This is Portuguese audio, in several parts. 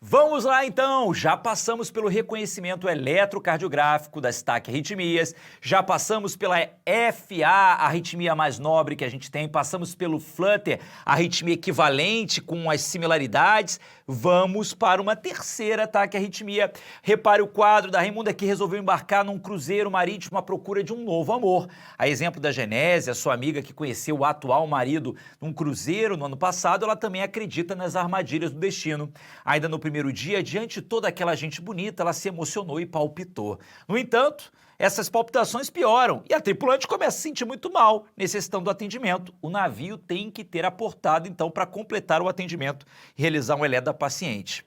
Vamos lá então, já passamos pelo reconhecimento eletrocardiográfico das taquiarritmias, já passamos pela FA, a arritmia mais nobre que a gente tem, passamos pelo Flutter, a arritmia equivalente com as similaridades. Vamos para uma terceira taquiarritmia. Repare o quadro da Raimunda que resolveu embarcar num cruzeiro marítimo à procura de um novo amor. A exemplo da Genese, a sua amiga que conheceu o atual marido num cruzeiro no ano passado, ela também acredita nas armadilhas do destino. Ainda no primeiro dia, diante de toda aquela gente bonita, ela se emocionou e palpitou. No entanto, essas palpitações pioram e a tripulante começa a se sentir muito mal, necessitando do atendimento. O navio tem que ter aportado, então, para completar o atendimento e realizar um elé da paciente.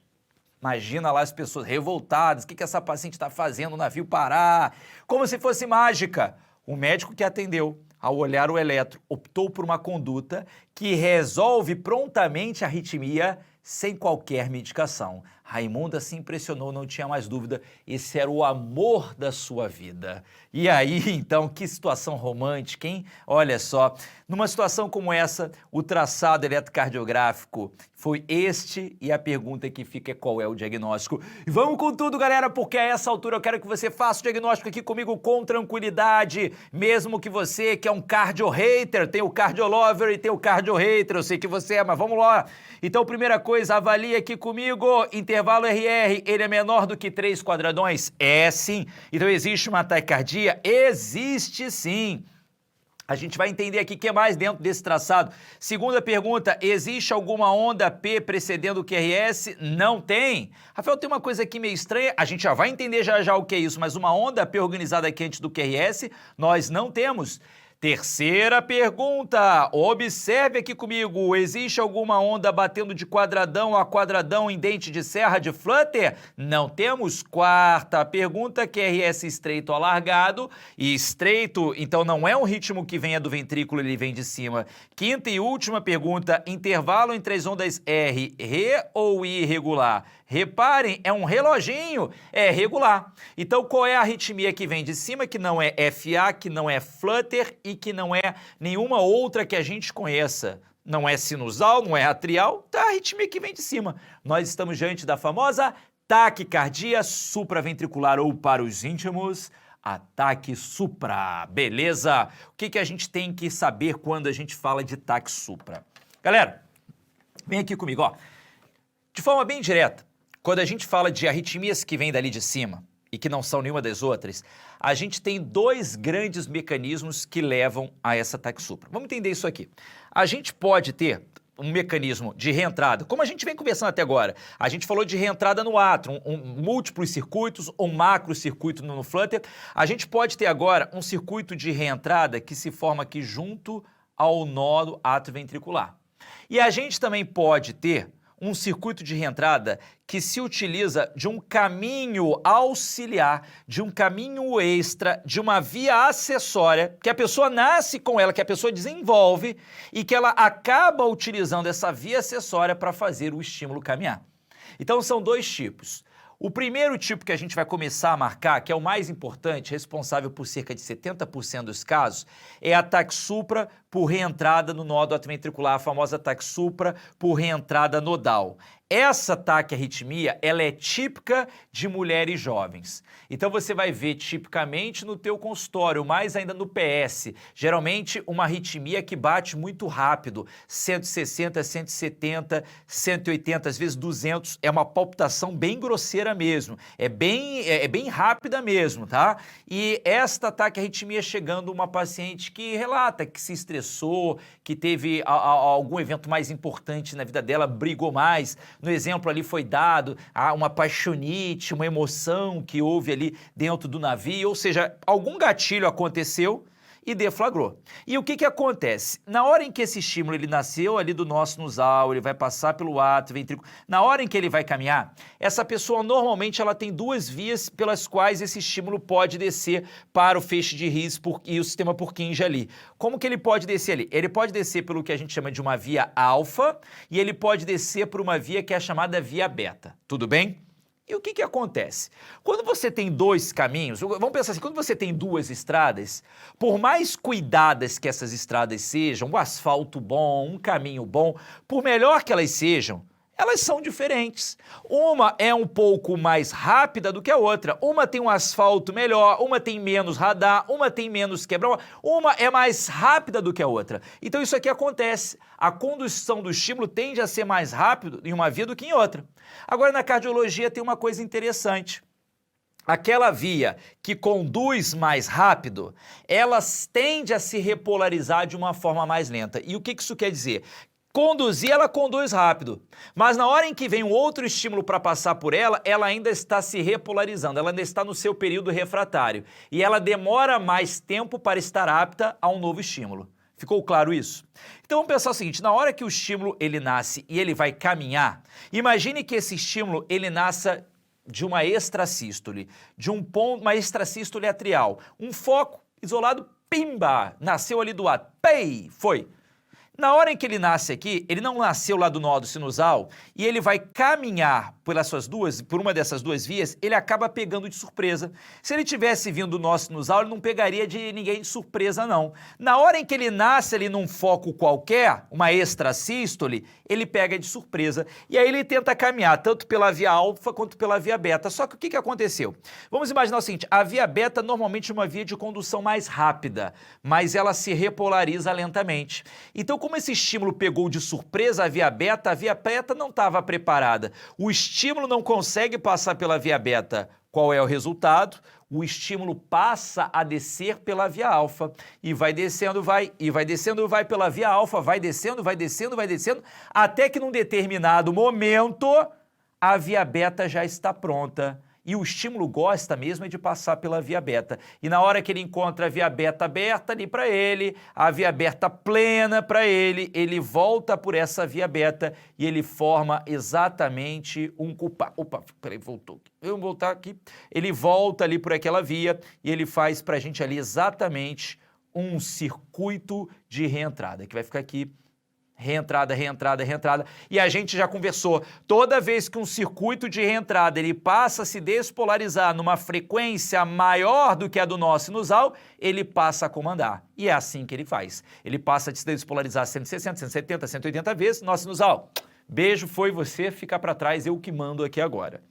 Imagina lá as pessoas revoltadas, o que essa paciente está fazendo, o navio parar, como se fosse mágica. O médico que atendeu, ao olhar o eletro, optou por uma conduta que resolve prontamente a arritmia sem qualquer medicação. Raimunda se impressionou, não tinha mais dúvida, esse era o amor da sua vida. E aí, então, que situação romântica, hein? Olha só, numa situação como essa, o traçado eletrocardiográfico foi este e a pergunta que fica é qual é o diagnóstico. E vamos com tudo, galera, porque a essa altura eu quero que você faça o diagnóstico aqui comigo com tranquilidade, mesmo que você que é um cardio-hater, tem o cardio-lover e tem o cardio-hater, eu sei que você é, mas vamos lá. Então, primeira coisa, avalie aqui comigo, intervalo RR, ele é menor do que 3 quadradões? É sim. Então existe uma taquicardia? Existe sim. A gente vai entender aqui o que é mais dentro desse traçado. Segunda pergunta, existe alguma onda P precedendo o QRS? Não tem. Rafael, tem uma coisa aqui meio estranha, a gente já vai entender já o que é isso, mas uma onda P organizada aqui antes do QRS, nós não temos. Terceira pergunta, observe aqui comigo, existe alguma onda batendo de quadradão a quadradão em dente de serra de Flutter? Não temos. Quarta pergunta, QRS estreito alargado, e estreito, então não é um ritmo que venha do ventrículo, ele vem de cima. Quinta e última pergunta, intervalo entre as ondas R, Re ou irregular? Reparem, é um reloginho, é regular. Então, qual é a arritmia que vem de cima, que não é FA, que não é Flutter e que não é nenhuma outra que a gente conheça? Não é sinusal, não é atrial, tá a arritmia que vem de cima. Nós estamos diante da famosa taquicardia supraventricular ou, para os íntimos, ataque supra. Beleza? O que a gente tem que saber quando a gente fala de ataque supra? Galera, vem aqui comigo, ó. De forma bem direta, quando a gente fala de arritmias que vêm dali de cima e que não são nenhuma das outras, a gente tem 2 grandes mecanismos que levam a essa ataque supra. Vamos entender isso aqui. A gente pode ter um mecanismo de reentrada, como a gente vem conversando até agora. A gente falou de reentrada no átrio, múltiplos circuitos, um macro circuito no Flutter. A gente pode ter agora um circuito de reentrada que se forma aqui junto ao nó atrioventricular. E a gente também pode ter um circuito de reentrada que se utiliza de um caminho auxiliar, de um caminho extra, de uma via acessória, que a pessoa nasce com ela, que a pessoa desenvolve e que ela acaba utilizando essa via acessória para fazer o estímulo caminhar. Então são 2 tipos. O primeiro tipo que a gente vai começar a marcar, que é o mais importante, responsável por cerca de 70% dos casos, é ataque supra por reentrada no nódo atrioventricular, a famosa ataque supra por reentrada nodal. Essa taquiarritmia, ela é típica de mulheres jovens. Então você vai ver tipicamente no teu consultório, mais ainda no PS, geralmente uma arritmia que bate muito rápido, 160, 170, 180, às vezes 200, é uma palpitação bem grosseira mesmo, é bem rápida mesmo, tá? E esta taquiarritmia chegando uma paciente que relata que se estressou, que teve algum evento mais importante na vida dela, brigou mais. No exemplo ali foi dado uma paixonite, uma emoção que houve ali dentro do navio, ou seja, algum gatilho aconteceu e deflagrou. E o que acontece? Na hora em que esse estímulo ele nasceu ali do nosso sinusal, ele vai passar pelo átrio ventrículo, na hora em que ele vai caminhar, essa pessoa normalmente ela tem 2 vias pelas quais esse estímulo pode descer para o feixe de His e o sistema Purkinje ali. Como que ele pode descer ali? Ele pode descer pelo que a gente chama de uma via alfa e ele pode descer por uma via que é a chamada via beta. Tudo bem? E o que acontece? Quando você tem 2 caminhos, vamos pensar assim, quando você tem 2 estradas, por mais cuidadas que essas estradas sejam, um asfalto bom, um caminho bom, por melhor que elas sejam, Elas são diferentes. Uma é um pouco mais rápida do que a outra. Uma tem um asfalto melhor, uma tem menos radar, uma tem menos quebra, uma é mais rápida do que a outra. Então isso aqui acontece. A condução do estímulo tende a ser mais rápido em uma via do que em outra. Agora, na cardiologia tem uma coisa interessante. Aquela via que conduz mais rápido, ela tende a se repolarizar de uma forma mais lenta. E o que isso quer dizer? Conduzir, ela conduz rápido, mas na hora em que vem um outro estímulo para passar por ela, ela ainda está se repolarizando, ela ainda está no seu período refratário e ela demora mais tempo para estar apta a um novo estímulo. Ficou claro isso? Então vamos pensar o seguinte, na hora que o estímulo ele nasce e ele vai caminhar, imagine que esse estímulo ele nasça de uma extrasístole, de um ponto, uma extrasístole atrial, um foco isolado, pimba, nasceu ali do ato, pei, foi. Na hora em que ele nasce aqui, ele não nasceu lá do nódo sinusal e ele vai caminhar por uma dessas duas vias, ele acaba pegando de surpresa. Se ele tivesse vindo do nó sinusal, ele não pegaria de ninguém de surpresa, não. Na hora em que ele nasce ali num foco qualquer, uma extrasístole, ele pega de surpresa. E aí ele tenta caminhar tanto pela via alfa quanto pela via beta. Só que o que aconteceu? Vamos imaginar o seguinte, a via beta normalmente é uma via de condução mais rápida, mas ela se repolariza lentamente. Então, como esse estímulo pegou de surpresa a via beta não estava preparada. O estímulo não consegue passar pela via beta. Qual é o resultado? O estímulo passa a descer pela via alfa e vai descendo, vai pela via alfa, vai descendo, até que num determinado momento a via beta já está pronta. E o estímulo gosta mesmo de passar pela via beta. E na hora que ele encontra a via beta aberta ali para ele, a via beta plena para ele, ele volta por essa via beta e ele forma exatamente um culpado. Opa, peraí, voltou. Vamos voltar aqui. Ele volta ali por aquela via e ele faz para a gente ali exatamente um circuito de reentrada, que vai ficar aqui. Reentrada, e a gente já conversou, toda vez que um circuito de reentrada ele passa a se despolarizar numa frequência maior do que a do nó sinusal, ele passa a comandar, e é assim que ele faz, ele passa a se despolarizar 160, 170, 180 vezes, nó sinusal, beijo, foi você, fica para trás, eu que mando aqui agora.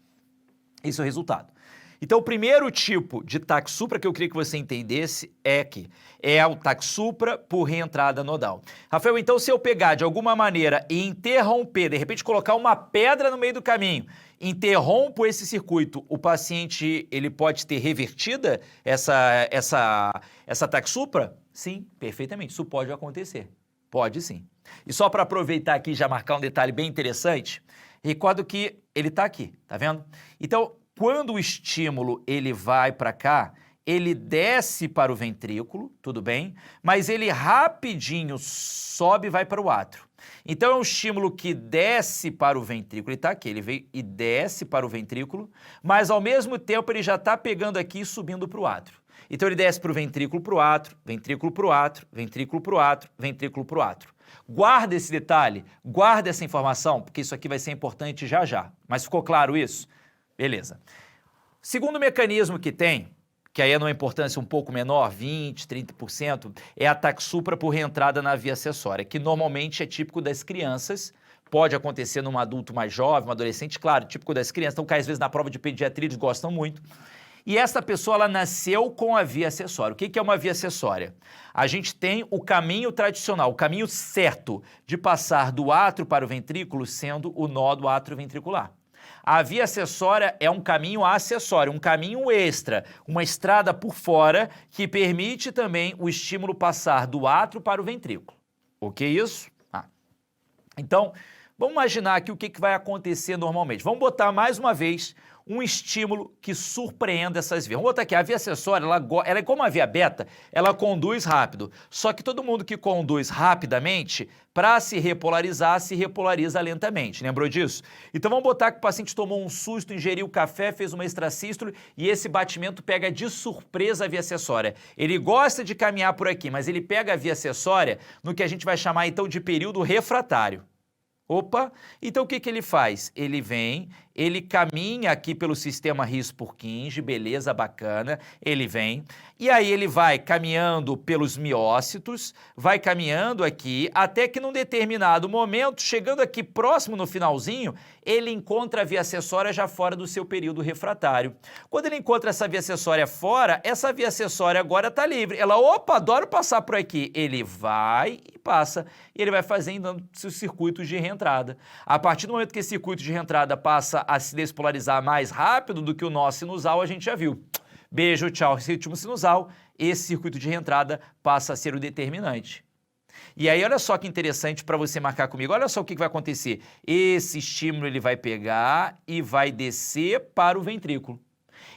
Esse é o resultado. Então, o primeiro tipo de TAC supra que eu queria que você entendesse é o TAC supra por reentrada nodal. Rafael, então se eu pegar de alguma maneira e interromper, de repente colocar uma pedra no meio do caminho, interrompo esse circuito, o paciente ele pode ter revertida essa TAC supra? Sim, perfeitamente, isso pode acontecer. Pode sim. E só para aproveitar aqui e já marcar um detalhe bem interessante, recordo que ele está aqui, tá vendo? Então, quando o estímulo ele vai para cá, ele desce para o ventrículo, tudo bem? Mas ele rapidinho sobe e vai para o átrio. Então é um estímulo que desce para o ventrículo, ele está aqui, ele veio e desce para o ventrículo, mas ao mesmo tempo ele já está pegando aqui e subindo para o átrio. Então ele desce para o ventrículo, para o átrio, ventrículo para o átrio, ventrículo para o átrio, ventrículo para o átrio. Guarda esse detalhe, guarda essa informação, porque isso aqui vai ser importante já já. Mas ficou claro isso? Beleza. Segundo mecanismo que tem, que aí é numa importância um pouco menor, 20%, 30%, é a TAC supra por reentrada na via acessória, que normalmente é típico das crianças, pode acontecer num adulto mais jovem, um adolescente, claro, típico das crianças, então cai às vezes na prova de pediatria, eles gostam muito. E essa pessoa, ela nasceu com a via acessória. O que é uma via acessória? A gente tem o caminho tradicional, o caminho certo de passar do átrio para o ventrículo, sendo o nó do átrio ventricular. A via acessória é um caminho acessório, um caminho extra, uma estrada por fora que permite também o estímulo passar do átrio para o ventrículo. Ok isso? Então, vamos imaginar aqui o que vai acontecer normalmente. Vamos botar mais uma vez um estímulo que surpreenda essas vias. Vamos botar aqui, a via acessória, ela é como a via beta, ela conduz rápido. Só que todo mundo que conduz rapidamente, para se repolarizar, se repolariza lentamente. Lembrou disso? Então vamos botar que o paciente tomou um susto, ingeriu café, fez uma extrasístole e esse batimento pega de surpresa a via acessória. Ele gosta de caminhar por aqui, mas ele pega a via acessória no que a gente vai chamar então de período refratário. Opa, então o que ele faz? Ele vem, ele caminha aqui pelo sistema His-Purkinje, beleza, bacana, ele vem, e aí ele vai caminhando pelos miócitos, vai caminhando aqui, até que num determinado momento, chegando aqui próximo no finalzinho, ele encontra a via acessória já fora do seu período refratário. Quando ele encontra essa via acessória fora, essa via acessória agora está livre. Ela, opa, adoro passar por aqui. Ele vai e passa, e ele vai fazendo seus circuitos de reentrada. A partir do momento que esse circuito de reentrada passa a se despolarizar mais rápido do que o nó sinusal, a gente já viu. Beijo, tchau, ritmo sinusal, esse circuito de reentrada passa a ser o determinante. E aí, olha só que interessante para você marcar comigo, olha só o que vai acontecer. Esse estímulo ele vai pegar e vai descer para o ventrículo.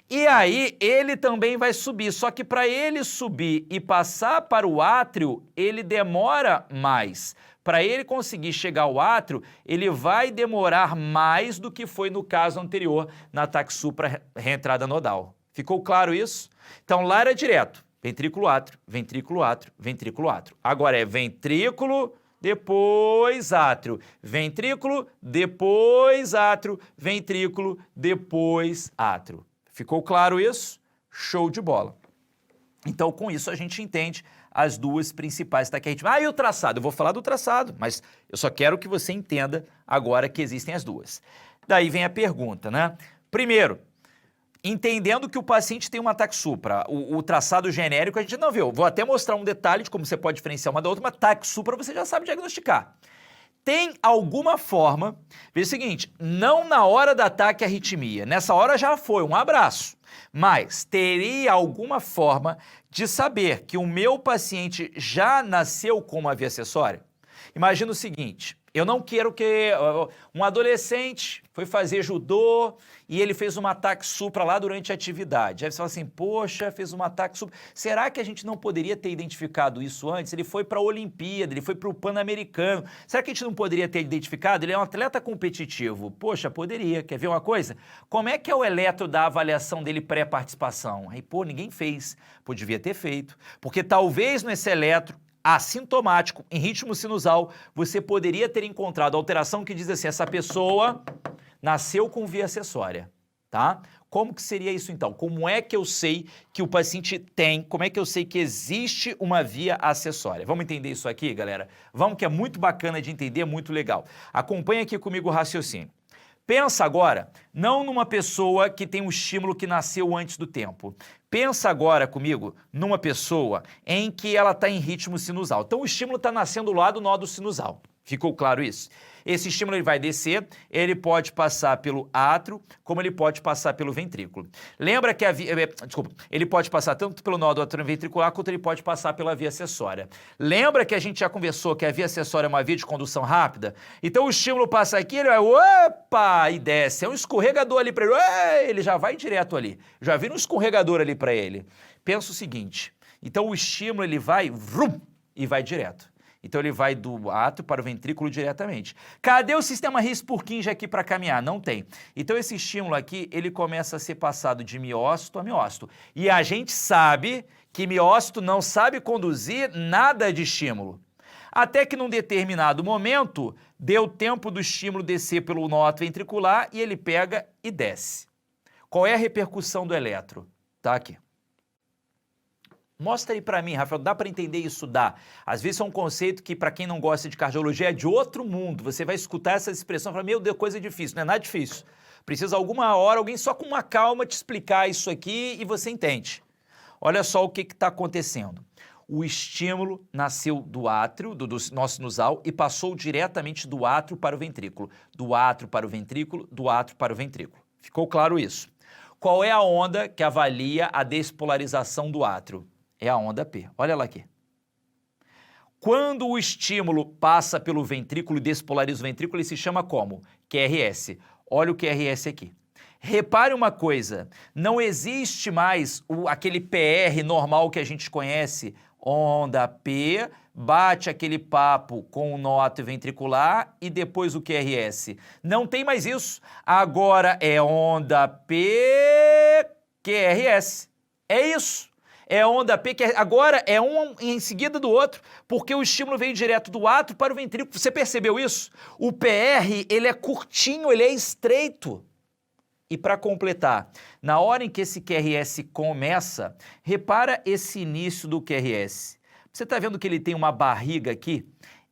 E aí, ele também vai subir, só que para ele subir e passar para o átrio, ele demora mais. Para ele conseguir chegar ao átrio, ele vai demorar mais do que foi no caso anterior, na ataque supra reentrada nodal. Ficou claro isso? Então, lá era direto. Ventrículo átrio, ventrículo átrio, ventrículo átrio. Agora é ventrículo, depois átrio. Ventrículo, depois átrio. Ventrículo, depois átrio. Ficou claro isso? Show de bola. Então, com isso, a gente entende as duas principais taquiarritmias. Ah, e o traçado? Eu vou falar do traçado, mas eu só quero que você entenda agora que existem as duas. Daí vem a pergunta, né? Primeiro, entendendo que o paciente tem um ataque supra, o traçado genérico a gente não viu. Vou até mostrar um detalhe de como você pode diferenciar uma da outra, mas ataque supra você já sabe diagnosticar. Tem alguma forma, veja o seguinte, não na hora da ataque arritmia, nessa hora já foi, um abraço, mas teria alguma forma de saber que o meu paciente já nasceu com uma via acessória? Imagina o seguinte, eu não quero que um adolescente foi fazer judô e ele fez um ataque supra lá durante a atividade. Aí você fala assim, poxa, fez um ataque supra. Será que a gente não poderia ter identificado isso antes? Ele foi para a Olimpíada, ele foi para o Pan-Americano. Será que a gente não poderia ter identificado? Ele é um atleta competitivo. Poxa, poderia. Quer ver uma coisa? Como é que é o eletro da avaliação dele pré-participação? Aí, pô, ninguém fez. Pô, devia ter feito. Porque talvez nesse eletro assintomático, em ritmo sinusal, você poderia ter encontrado alteração que diz assim, essa pessoa nasceu com via acessória, tá? Como que seria isso então? Como é que eu sei que o paciente tem, como é que eu sei que existe uma via acessória? Vamos entender isso aqui, galera? Vamos, que é muito bacana de entender, muito legal. Acompanha aqui comigo o raciocínio. Pensa agora, não numa pessoa que tem um estímulo que nasceu antes do tempo. Pensa agora comigo numa pessoa em que ela está em ritmo sinusal. Então o estímulo está nascendo lá do nó do sinusal. Ficou claro isso? Esse estímulo ele vai descer, ele pode passar pelo átrio, como ele pode passar pelo ventrículo. Lembra que ele pode passar tanto pelo nó do átrio ventricular, quanto ele pode passar pela via acessória. Lembra que a gente já conversou que a via acessória é uma via de condução rápida? Então o estímulo passa aqui, ele vai, opa, e desce. É um escorregador ali para ele, ele já vai direto ali. Já vira um escorregador ali para ele. Pensa o seguinte, então o estímulo ele vai, vrum, e vai direto. Então ele vai do átrio para o ventrículo diretamente. Cadê o sistema His-Purkinje aqui para caminhar? Não tem. Então esse estímulo aqui, ele começa a ser passado de miócito a miócito. E a gente sabe que miócito não sabe conduzir nada de estímulo. Até que num determinado momento, deu tempo do estímulo descer pelo nó ventricular e ele pega e desce. Qual é a repercussão do eletro? Tá aqui. Mostra aí para mim, Rafael, dá para entender isso? Dá. Às vezes é um conceito que, para quem não gosta de cardiologia, é de outro mundo. Você vai escutar essa expressão e falar, meu Deus, coisa difícil. Não é nada difícil. Precisa alguma hora, alguém só com uma calma te explicar isso aqui e você entende. Olha só o que está acontecendo. O estímulo nasceu do átrio, do nó sinusal, e passou diretamente do átrio para o ventrículo. Do átrio para o ventrículo, do átrio para o ventrículo. Ficou claro isso? Qual é a onda que avalia a despolarização do átrio? É a onda P. Olha ela aqui. Quando o estímulo passa pelo ventrículo e despolariza o ventrículo, ele se chama como? QRS. Olha o QRS aqui. Repare uma coisa, não existe mais aquele PR normal que a gente conhece, onda P, bate aquele papo com o nó ventricular e depois o QRS. Não tem mais isso. Agora é onda P, QRS. É isso. É onda P, que agora é um em seguida do outro, porque o estímulo veio direto do átrio para o ventrículo. Você percebeu isso? O PR, ele é curtinho, ele é estreito. E para completar, na hora em que esse QRS começa, repara esse início do QRS. Você está vendo que ele tem uma barriga aqui?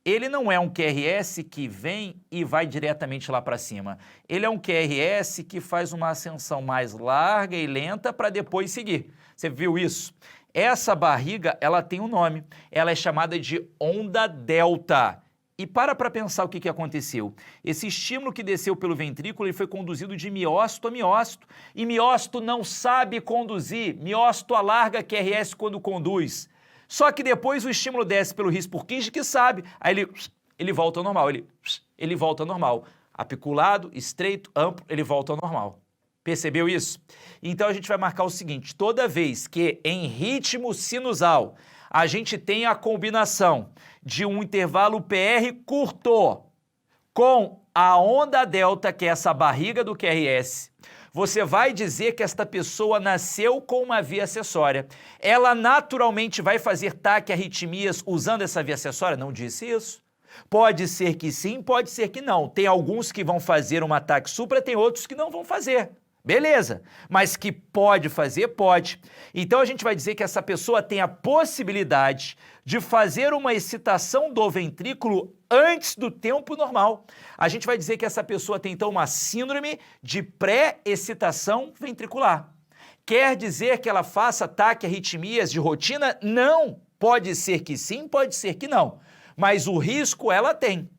Ele não é um QRS que vem e vai diretamente lá para cima. Ele é um QRS que faz uma ascensão mais larga e lenta para depois seguir. Você viu isso? Essa barriga, ela tem um nome. Ela é chamada de onda delta. E para pensar o que aconteceu. Esse estímulo que desceu pelo ventrículo ele foi conduzido de miócito a miócito. E miócito não sabe conduzir. Miócito alarga QRS quando conduz. Só que depois o estímulo desce pelo His-Purkinje que sabe. Aí ele volta ao normal. Ele volta ao normal. Apiculado, estreito, amplo, ele volta ao normal. Percebeu isso? Então a gente vai marcar o seguinte. Toda vez que em ritmo sinusal a gente tem a combinação de um intervalo PR curto com a onda delta, que é essa barriga do QRS, você vai dizer que esta pessoa nasceu com uma via acessória. Ela naturalmente vai fazer taquiarritmias usando essa via acessória? Não disse isso. Pode ser que sim, pode ser que não. Tem alguns que vão fazer um ataque supra, tem outros que não vão fazer. Beleza, mas que pode fazer, pode. Então a gente vai dizer que essa pessoa tem a possibilidade de fazer uma excitação do ventrículo antes do tempo normal. A gente vai dizer que essa pessoa tem então uma síndrome de pré-excitação ventricular. Quer dizer que ela faça taquiarritmias de rotina? Não. Pode ser que sim, pode ser que não. Mas o risco ela tem.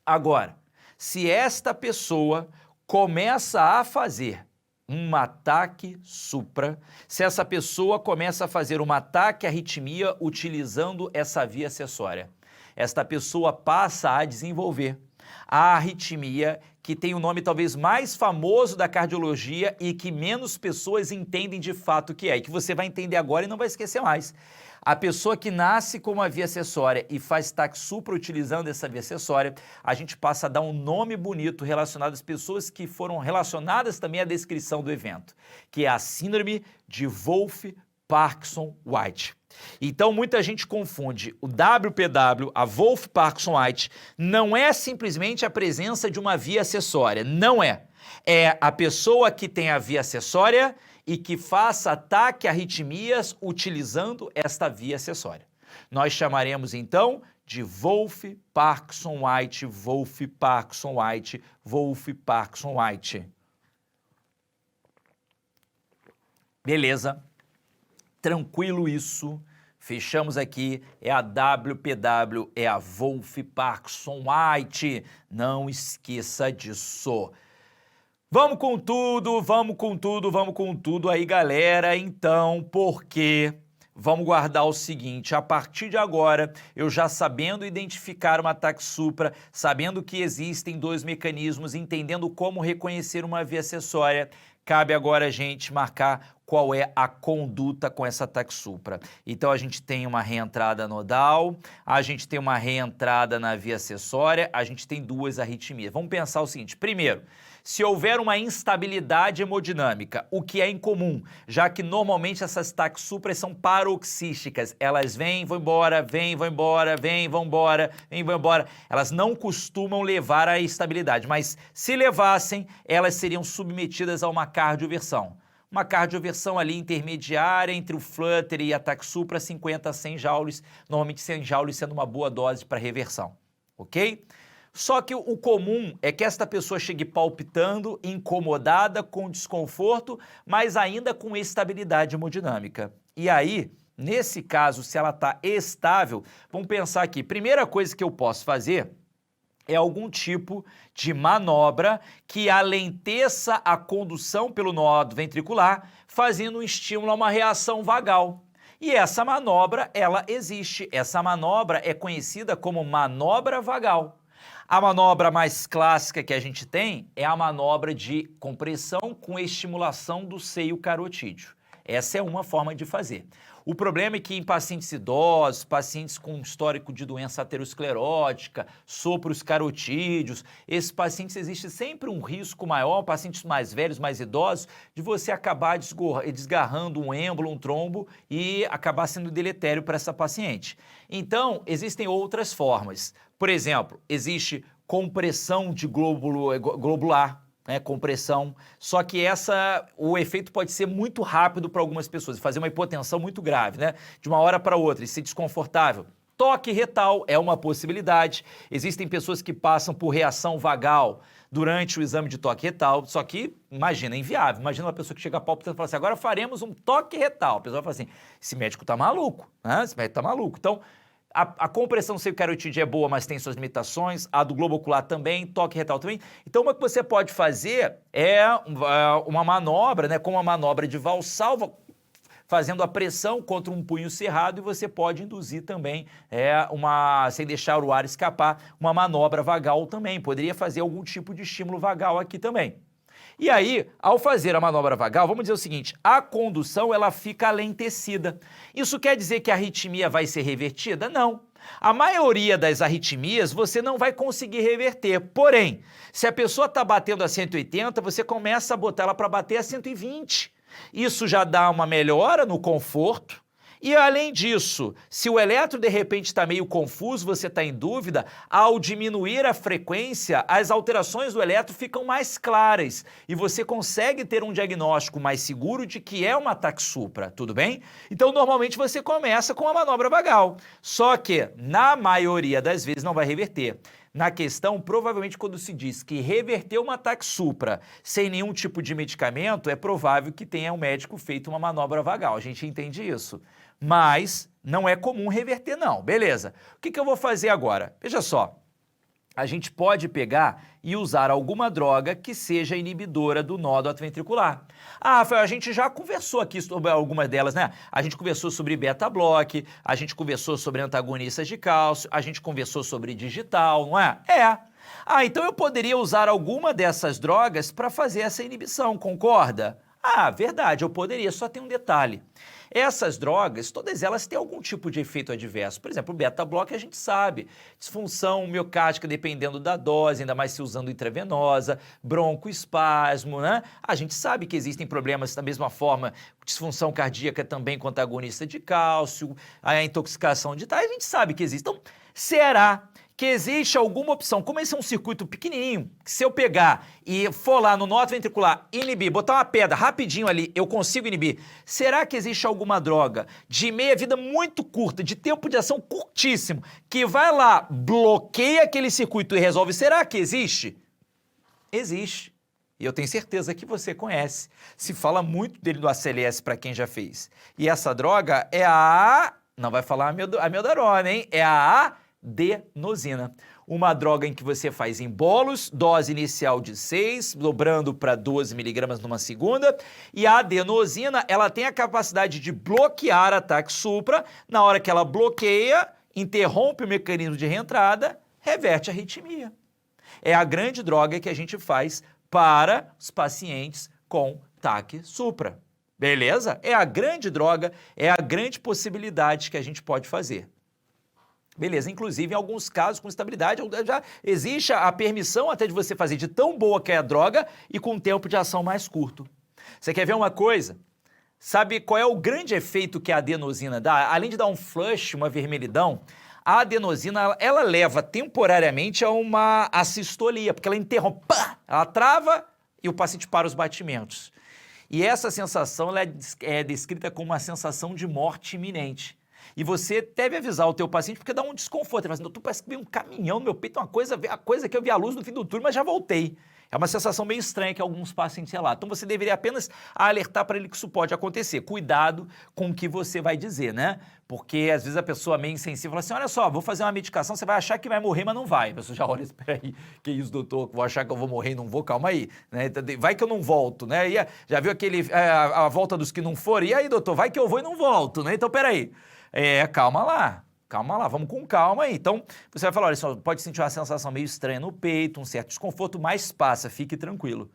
Agora, se esta pessoa começa a fazer um ataque supra, se essa pessoa começa a fazer um ataque arritmia utilizando essa via acessória, esta pessoa passa a desenvolver a arritmia que tem o nome talvez mais famoso da cardiologia e que menos pessoas entendem de fato o que é, e que você vai entender agora e não vai esquecer mais. A pessoa que nasce com uma via acessória e faz TAC supra utilizando essa via acessória, a gente passa a dar um nome bonito relacionado às pessoas que foram relacionadas também à descrição do evento, que é a síndrome de Wolff-Parkinson-White. Então muita gente confunde o WPW, a Wolff-Parkinson-White, não é simplesmente a presença de uma via acessória, não é. É a pessoa que tem a via acessória e que faça ataque a arritmias utilizando esta via acessória. Nós chamaremos então de Wolff-Parkinson-White, Wolff-Parkinson-White, Wolff-Parkinson-White. Beleza? Tranquilo isso. Fechamos aqui, é a WPW, é a Wolff-Parkinson-White. Não esqueça disso. Vamos com tudo, vamos com tudo, vamos com tudo aí, galera. Então, porque vamos guardar o seguinte, a partir de agora, eu já sabendo identificar uma ataque supra, sabendo que existem dois mecanismos, entendendo como reconhecer uma via acessória, cabe agora a gente marcar qual é a conduta com essa ataque supra. Então a gente tem uma reentrada nodal, a gente tem uma reentrada na via acessória, a gente tem duas arritmias. Vamos pensar o seguinte, primeiro, se houver uma instabilidade hemodinâmica, o que é incomum, já que normalmente essas ataques supras são paroxísticas, elas vêm, vão embora, vêm, vão embora, vêm, vão embora, vêm, vão embora, elas não costumam levar à estabilidade, mas se levassem, elas seriam submetidas a uma cardioversão. Uma cardioversão ali intermediária entre o flutter e ataque supra, 50 a 100 joules, normalmente 100 joules sendo uma boa dose para reversão, ok? Só que o comum é que esta pessoa chegue palpitando, incomodada, com desconforto, mas ainda com estabilidade hemodinâmica. E aí, nesse caso, se ela está estável, vamos pensar aqui, primeira coisa que eu posso fazer é algum tipo de manobra que alenteça a condução pelo nódo ventricular, fazendo um estímulo a uma reação vagal. E essa manobra, ela existe. Essa manobra é conhecida como manobra vagal. A manobra mais clássica que a gente tem é a manobra de compressão com estimulação do seio carotídeo. Essa é uma forma de fazer. O problema é que em pacientes idosos, pacientes com histórico de doença aterosclerótica, sopros carotídeos, esses pacientes existe sempre um risco maior, pacientes mais velhos, mais idosos, de você acabar desgarrando um êmbolo, um trombo e acabar sendo deletério para essa paciente. Então, existem outras formas. Por exemplo, existe compressão de glóbulo globular. né, compressão, só que o efeito pode ser muito rápido para algumas pessoas, fazer uma hipotensão muito grave, né, de uma hora para outra e ser desconfortável. Toque retal é uma possibilidade, existem pessoas que passam por reação vagal durante o exame de toque retal, só que, imagina, é inviável, imagina uma pessoa que chega a palpitando e fala assim, agora faremos um toque retal, a pessoa fala assim, esse médico tá maluco, né, esse médico tá maluco, então... A compressão serocarotídea é boa, mas tem suas limitações. A do globo ocular também, toque retal também. Então, uma que você pode fazer é uma manobra, né, com uma manobra de valsalva, fazendo a pressão contra um punho cerrado, e você pode induzir também, sem deixar o ar escapar, uma manobra vagal também. Poderia fazer algum tipo de estímulo vagal aqui também. E aí, ao fazer a manobra vagal, vamos dizer o seguinte, a condução ela fica alentecida. Isso quer dizer que a arritmia vai ser revertida? Não. A maioria das arritmias você não vai conseguir reverter. Porém, se a pessoa está batendo a 180, você começa a botar ela para bater a 120. Isso já dá uma melhora no conforto. E além disso, se o eletro de repente está meio confuso, você está em dúvida, ao diminuir a frequência, as alterações do eletro ficam mais claras e você consegue ter um diagnóstico mais seguro de que é um ataque supra, tudo bem? Então, normalmente você começa com a manobra vagal, só que na maioria das vezes não vai reverter. Na questão, provavelmente quando se diz que reverter um ataque supra sem nenhum tipo de medicamento, é provável que tenha um médico feito uma manobra vagal, a gente entende isso. Mas não é comum reverter não, beleza. O que eu vou fazer agora? Veja só, a gente pode pegar e usar alguma droga que seja inibidora do nódo atrioventricular. Ah, Rafael, a gente já conversou aqui sobre algumas delas, né? A gente conversou sobre beta-bloque, a gente conversou sobre antagonistas de cálcio, a gente conversou sobre digital, não é? É. Ah, então eu poderia usar alguma dessas drogas para fazer essa inibição, concorda? Ah, verdade, eu poderia, só tem um detalhe. Essas drogas, todas elas têm algum tipo de efeito adverso. Por exemplo, o beta-bloque a gente sabe, disfunção miocárdica dependendo da dose, ainda mais se usando intravenosa, broncoespasmo, né? A gente sabe que existem problemas da mesma forma, disfunção cardíaca também com antagonista de cálcio, a intoxicação de tais, a gente sabe que existe. Então, será que existe alguma opção, como esse é um circuito pequenininho, que se eu pegar e for lá no nódo ventricular, inibir, botar uma pedra rapidinho ali, eu consigo inibir, será que existe alguma droga de meia-vida muito curta, de tempo de ação curtíssimo, que vai lá, bloqueia aquele circuito e resolve? Será que existe? Existe. E eu tenho certeza que você conhece. Se fala muito dele do ACLS para quem já fez. E essa droga é não vai falar a amiodarona, hein? É a adenosina, uma droga em que você faz em bolos, dose inicial de 6, dobrando para 12 miligramas numa segunda, e a adenosina, ela tem a capacidade de bloquear ataque supra, na hora que ela bloqueia, interrompe o mecanismo de reentrada, reverte a arritmia. É a grande droga que a gente faz para os pacientes com TAC supra. Beleza? É a grande droga, é a grande possibilidade que a gente pode fazer. Beleza, inclusive em alguns casos com estabilidade já existe a permissão até de você fazer de tão boa que é a droga e com um tempo de ação mais curto. Você quer ver uma coisa? Sabe qual é o grande efeito que a adenosina dá? Além de dar um flush, uma vermelhidão, a adenosina ela leva temporariamente a uma assistolia, porque ela interrompe, ela trava e o paciente para os batimentos. E essa sensação ela é descrita como uma sensação de morte iminente. E você deve avisar o teu paciente porque dá um desconforto. Ele fala assim, doutor, parece que veio um caminhão no meu peito, a coisa que eu vi a luz no fim do túnel, mas já voltei. É uma sensação meio estranha que alguns pacientes relatam. Então você deveria apenas alertar para ele que isso pode acontecer. Cuidado com o que você vai dizer, né? Porque às vezes a pessoa meio insensível fala assim, olha só, vou fazer uma medicação, você vai achar que vai morrer, mas não vai. A pessoa já olha, espera aí, que isso, doutor, vou achar que eu vou morrer e não vou, calma aí. Né? Vai que eu não volto, né? E já viu a volta dos que não foram? E aí, doutor, vai que eu vou e não volto, né? Então, peraí. Calma lá, vamos com calma aí. Então, você vai falar, olha só, pode sentir uma sensação meio estranha no peito, um certo desconforto, mas passa, fique tranquilo.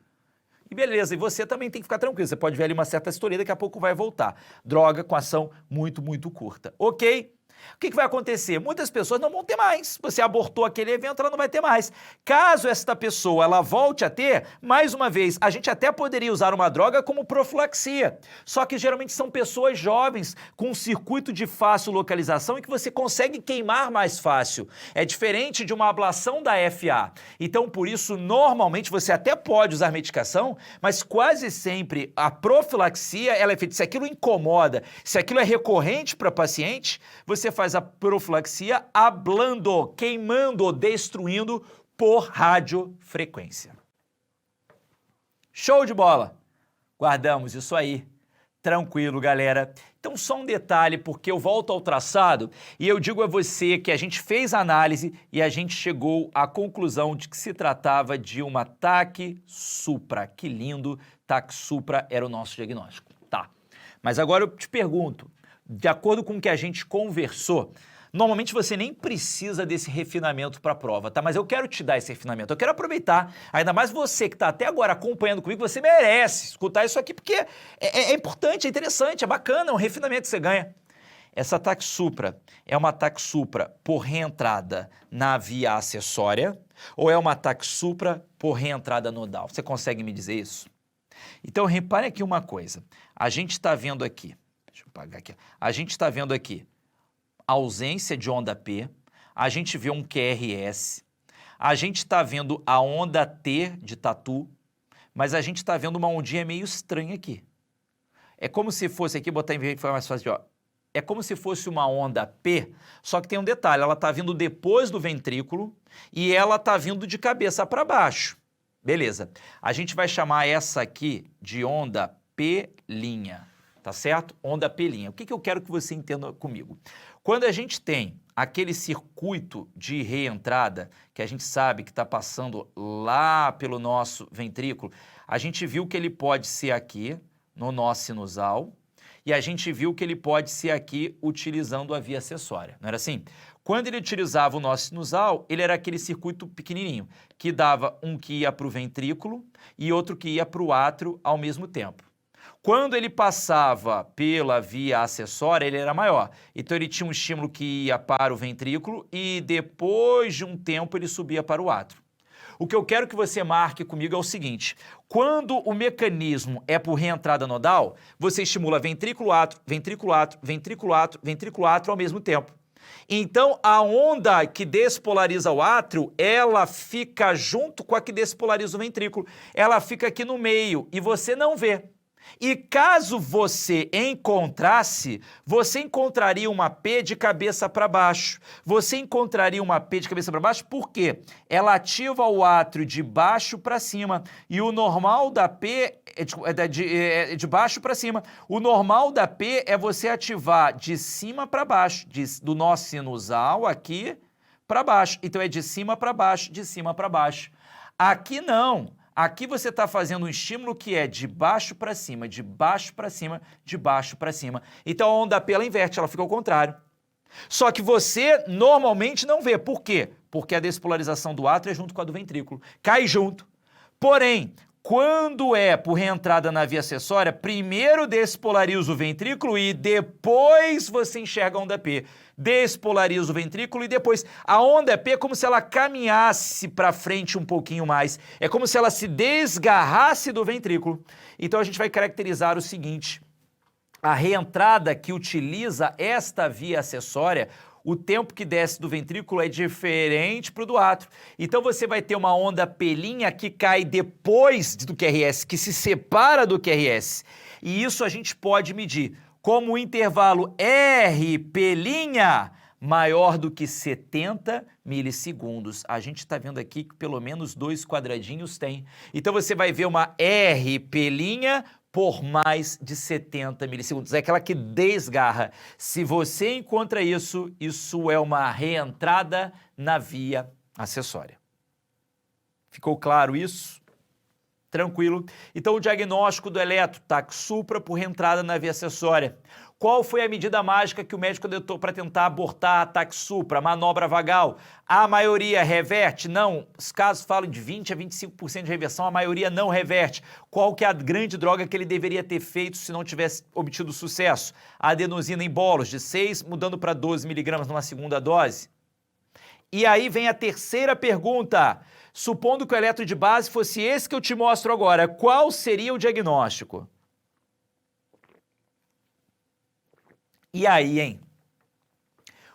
E beleza, e você também tem que ficar tranquilo, você pode ver ali uma certa astoria, daqui a pouco vai voltar. Droga com ação muito, muito curta, ok? O que vai acontecer? Muitas pessoas não vão ter mais. Você abortou aquele evento, ela não vai ter mais. Caso esta pessoa ela volte a ter, mais uma vez, a gente até poderia usar uma droga como profilaxia. Só que geralmente são pessoas jovens com um circuito de fácil localização e que você consegue queimar mais fácil. É diferente de uma ablação da FA. Então, por isso, normalmente você até pode usar medicação, mas quase sempre a profilaxia ela é feita. Se aquilo incomoda, se aquilo é recorrente para paciente, você faz a profilaxia ablando, queimando, destruindo por radiofrequência. Show de bola! Guardamos isso aí. Tranquilo, galera. Então, só um detalhe, porque eu volto ao traçado e eu digo a você que a gente fez a análise e a gente chegou à conclusão de que se tratava de uma TAC supra. Que lindo, TAC supra era o nosso diagnóstico. Tá. Mas agora eu te pergunto, de acordo com o que a gente conversou, normalmente você nem precisa desse refinamento para a prova, tá? Mas eu quero te dar esse refinamento, eu quero aproveitar, ainda mais você que está até agora acompanhando comigo, você merece escutar isso aqui, porque é importante, é interessante, é bacana, é um refinamento que você ganha. Essa TAC supra é uma TAC supra por reentrada na via acessória ou é uma TAC supra por reentrada nodal? Você consegue me dizer isso? Então, repare aqui uma coisa, a gente está vendo aqui, deixa eu apagar aqui, a gente está vendo aqui ausência de onda P, a gente vê um QRS, a gente está vendo a onda T de tatu, mas a gente está vendo uma ondinha meio estranha aqui. É como se fosse, aqui botar em verde foi mais fácil, ó. É como se fosse uma onda P, só que tem um detalhe, ela está vindo depois do ventrículo e ela está vindo de cabeça para baixo. Beleza, a gente vai chamar essa aqui de onda P', tá certo? Onda P'. O que eu quero que você entenda comigo? Quando a gente tem aquele circuito de reentrada, que a gente sabe que está passando lá pelo nosso ventrículo, a gente viu que ele pode ser aqui, no nó sinusal, e a gente viu que ele pode ser aqui utilizando a via acessória, não era assim? Quando ele utilizava o nó sinusal, ele era aquele circuito pequenininho, que dava um que ia para o ventrículo e outro que ia para o átrio ao mesmo tempo. Quando ele passava pela via acessória, ele era maior. Então, ele tinha um estímulo que ia para o ventrículo e depois de um tempo ele subia para o átrio. O que eu quero que você marque comigo é o seguinte, quando o mecanismo é por reentrada nodal, você estimula ventrículo, átrio, ventrículo, átrio, ventrículo, átrio, ventrículo, átrio ao mesmo tempo. Então, a onda que despolariza o átrio, ela fica junto com a que despolariza o ventrículo. Ela fica aqui no meio e você não vê. E caso você encontrasse, você encontraria uma P de cabeça para baixo. Você encontraria uma P de cabeça para baixo porque ela ativa o átrio de baixo para cima e o normal da P é de baixo para cima. O normal da P é você ativar de cima para baixo, do nó sinusal aqui para baixo. Então é de cima para baixo, de cima para baixo. Aqui não. Aqui você está fazendo um estímulo que é de baixo para cima, de baixo para cima, de baixo para cima. Então a onda P ela inverte, ela fica ao contrário. Só que você normalmente não vê. Por quê? Porque a despolarização do átrio é junto com a do ventrículo. Cai junto. Porém, quando é por reentrada na via acessória, primeiro despolariza o ventrículo e depois você enxerga a onda P. Despolariza o ventrículo e depois a onda P é como se ela caminhasse para frente um pouquinho mais. É como se ela se desgarrasse do ventrículo. Então a gente vai caracterizar o seguinte, a reentrada que utiliza esta via acessória, o tempo que desce do ventrículo é diferente para o do átrio. Então você vai ter uma onda P' que cai depois do QRS, que se separa do QRS. E isso a gente pode medir como o intervalo RP' maior do que 70 milissegundos. A gente está vendo aqui que pelo menos 2 quadradinhos tem. Então você vai ver uma RP' por mais de 70 milissegundos. É aquela que desgarra. Se você encontra isso, isso é uma reentrada na via acessória. Ficou claro isso? Tranquilo. Então, o diagnóstico do eletro, TAC supra por reentrada na via acessória. Qual foi a medida mágica que o médico adotou para tentar abortar ataque supra, manobra vagal? A maioria reverte? Não. Os casos falam de 20 a 25% de reversão, a maioria não reverte. Qual que é a grande droga que ele deveria ter feito se não tivesse obtido sucesso? A adenosina em bolos, de 6 mudando para 12 miligramas numa segunda dose. E aí vem a terceira pergunta. Supondo que o eletro de base fosse esse que eu te mostro agora, qual seria o diagnóstico? E aí, hein?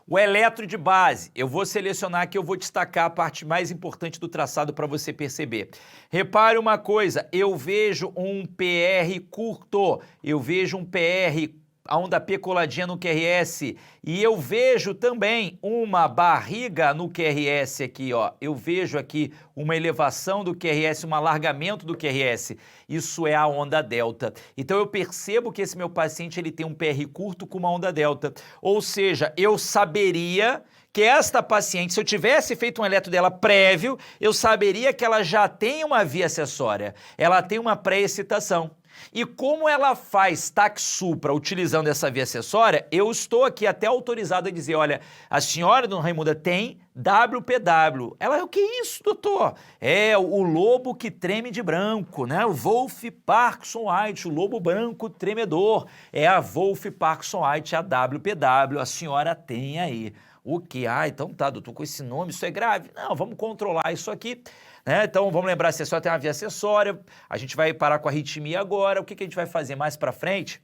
O eletro de base, eu vou selecionar aqui, eu vou destacar a parte mais importante do traçado para você perceber. Repare uma coisa, eu vejo um PR curto, eu vejo um PR, a onda P coladinha no QRS, e eu vejo também uma barriga no QRS aqui, ó. Eu vejo aqui uma elevação do QRS, um alargamento do QRS. Isso é a onda delta. Então eu percebo que esse meu paciente ele tem um PR curto com uma onda delta. Ou seja, eu saberia que esta paciente, se eu tivesse feito um eletro dela prévio, eu saberia que ela já tem uma via acessória, ela tem uma pré-excitação. E como ela faz TAC supra utilizando essa via acessória, eu estou aqui até autorizado a dizer, olha, a senhora, dona Raimunda, tem WPW. Ela, o que é isso, doutor? É o lobo que treme de branco, né? O Wolff Parkinson White, o lobo branco tremedor. É a Wolff Parkinson White, a WPW, a senhora tem aí. O que? Ah, então tá, doutor, com esse nome, isso é grave? Não, vamos controlar isso aqui. Então, vamos lembrar, se só tem uma via acessória, a gente vai parar com a arritmia agora. O que a gente vai fazer mais para frente?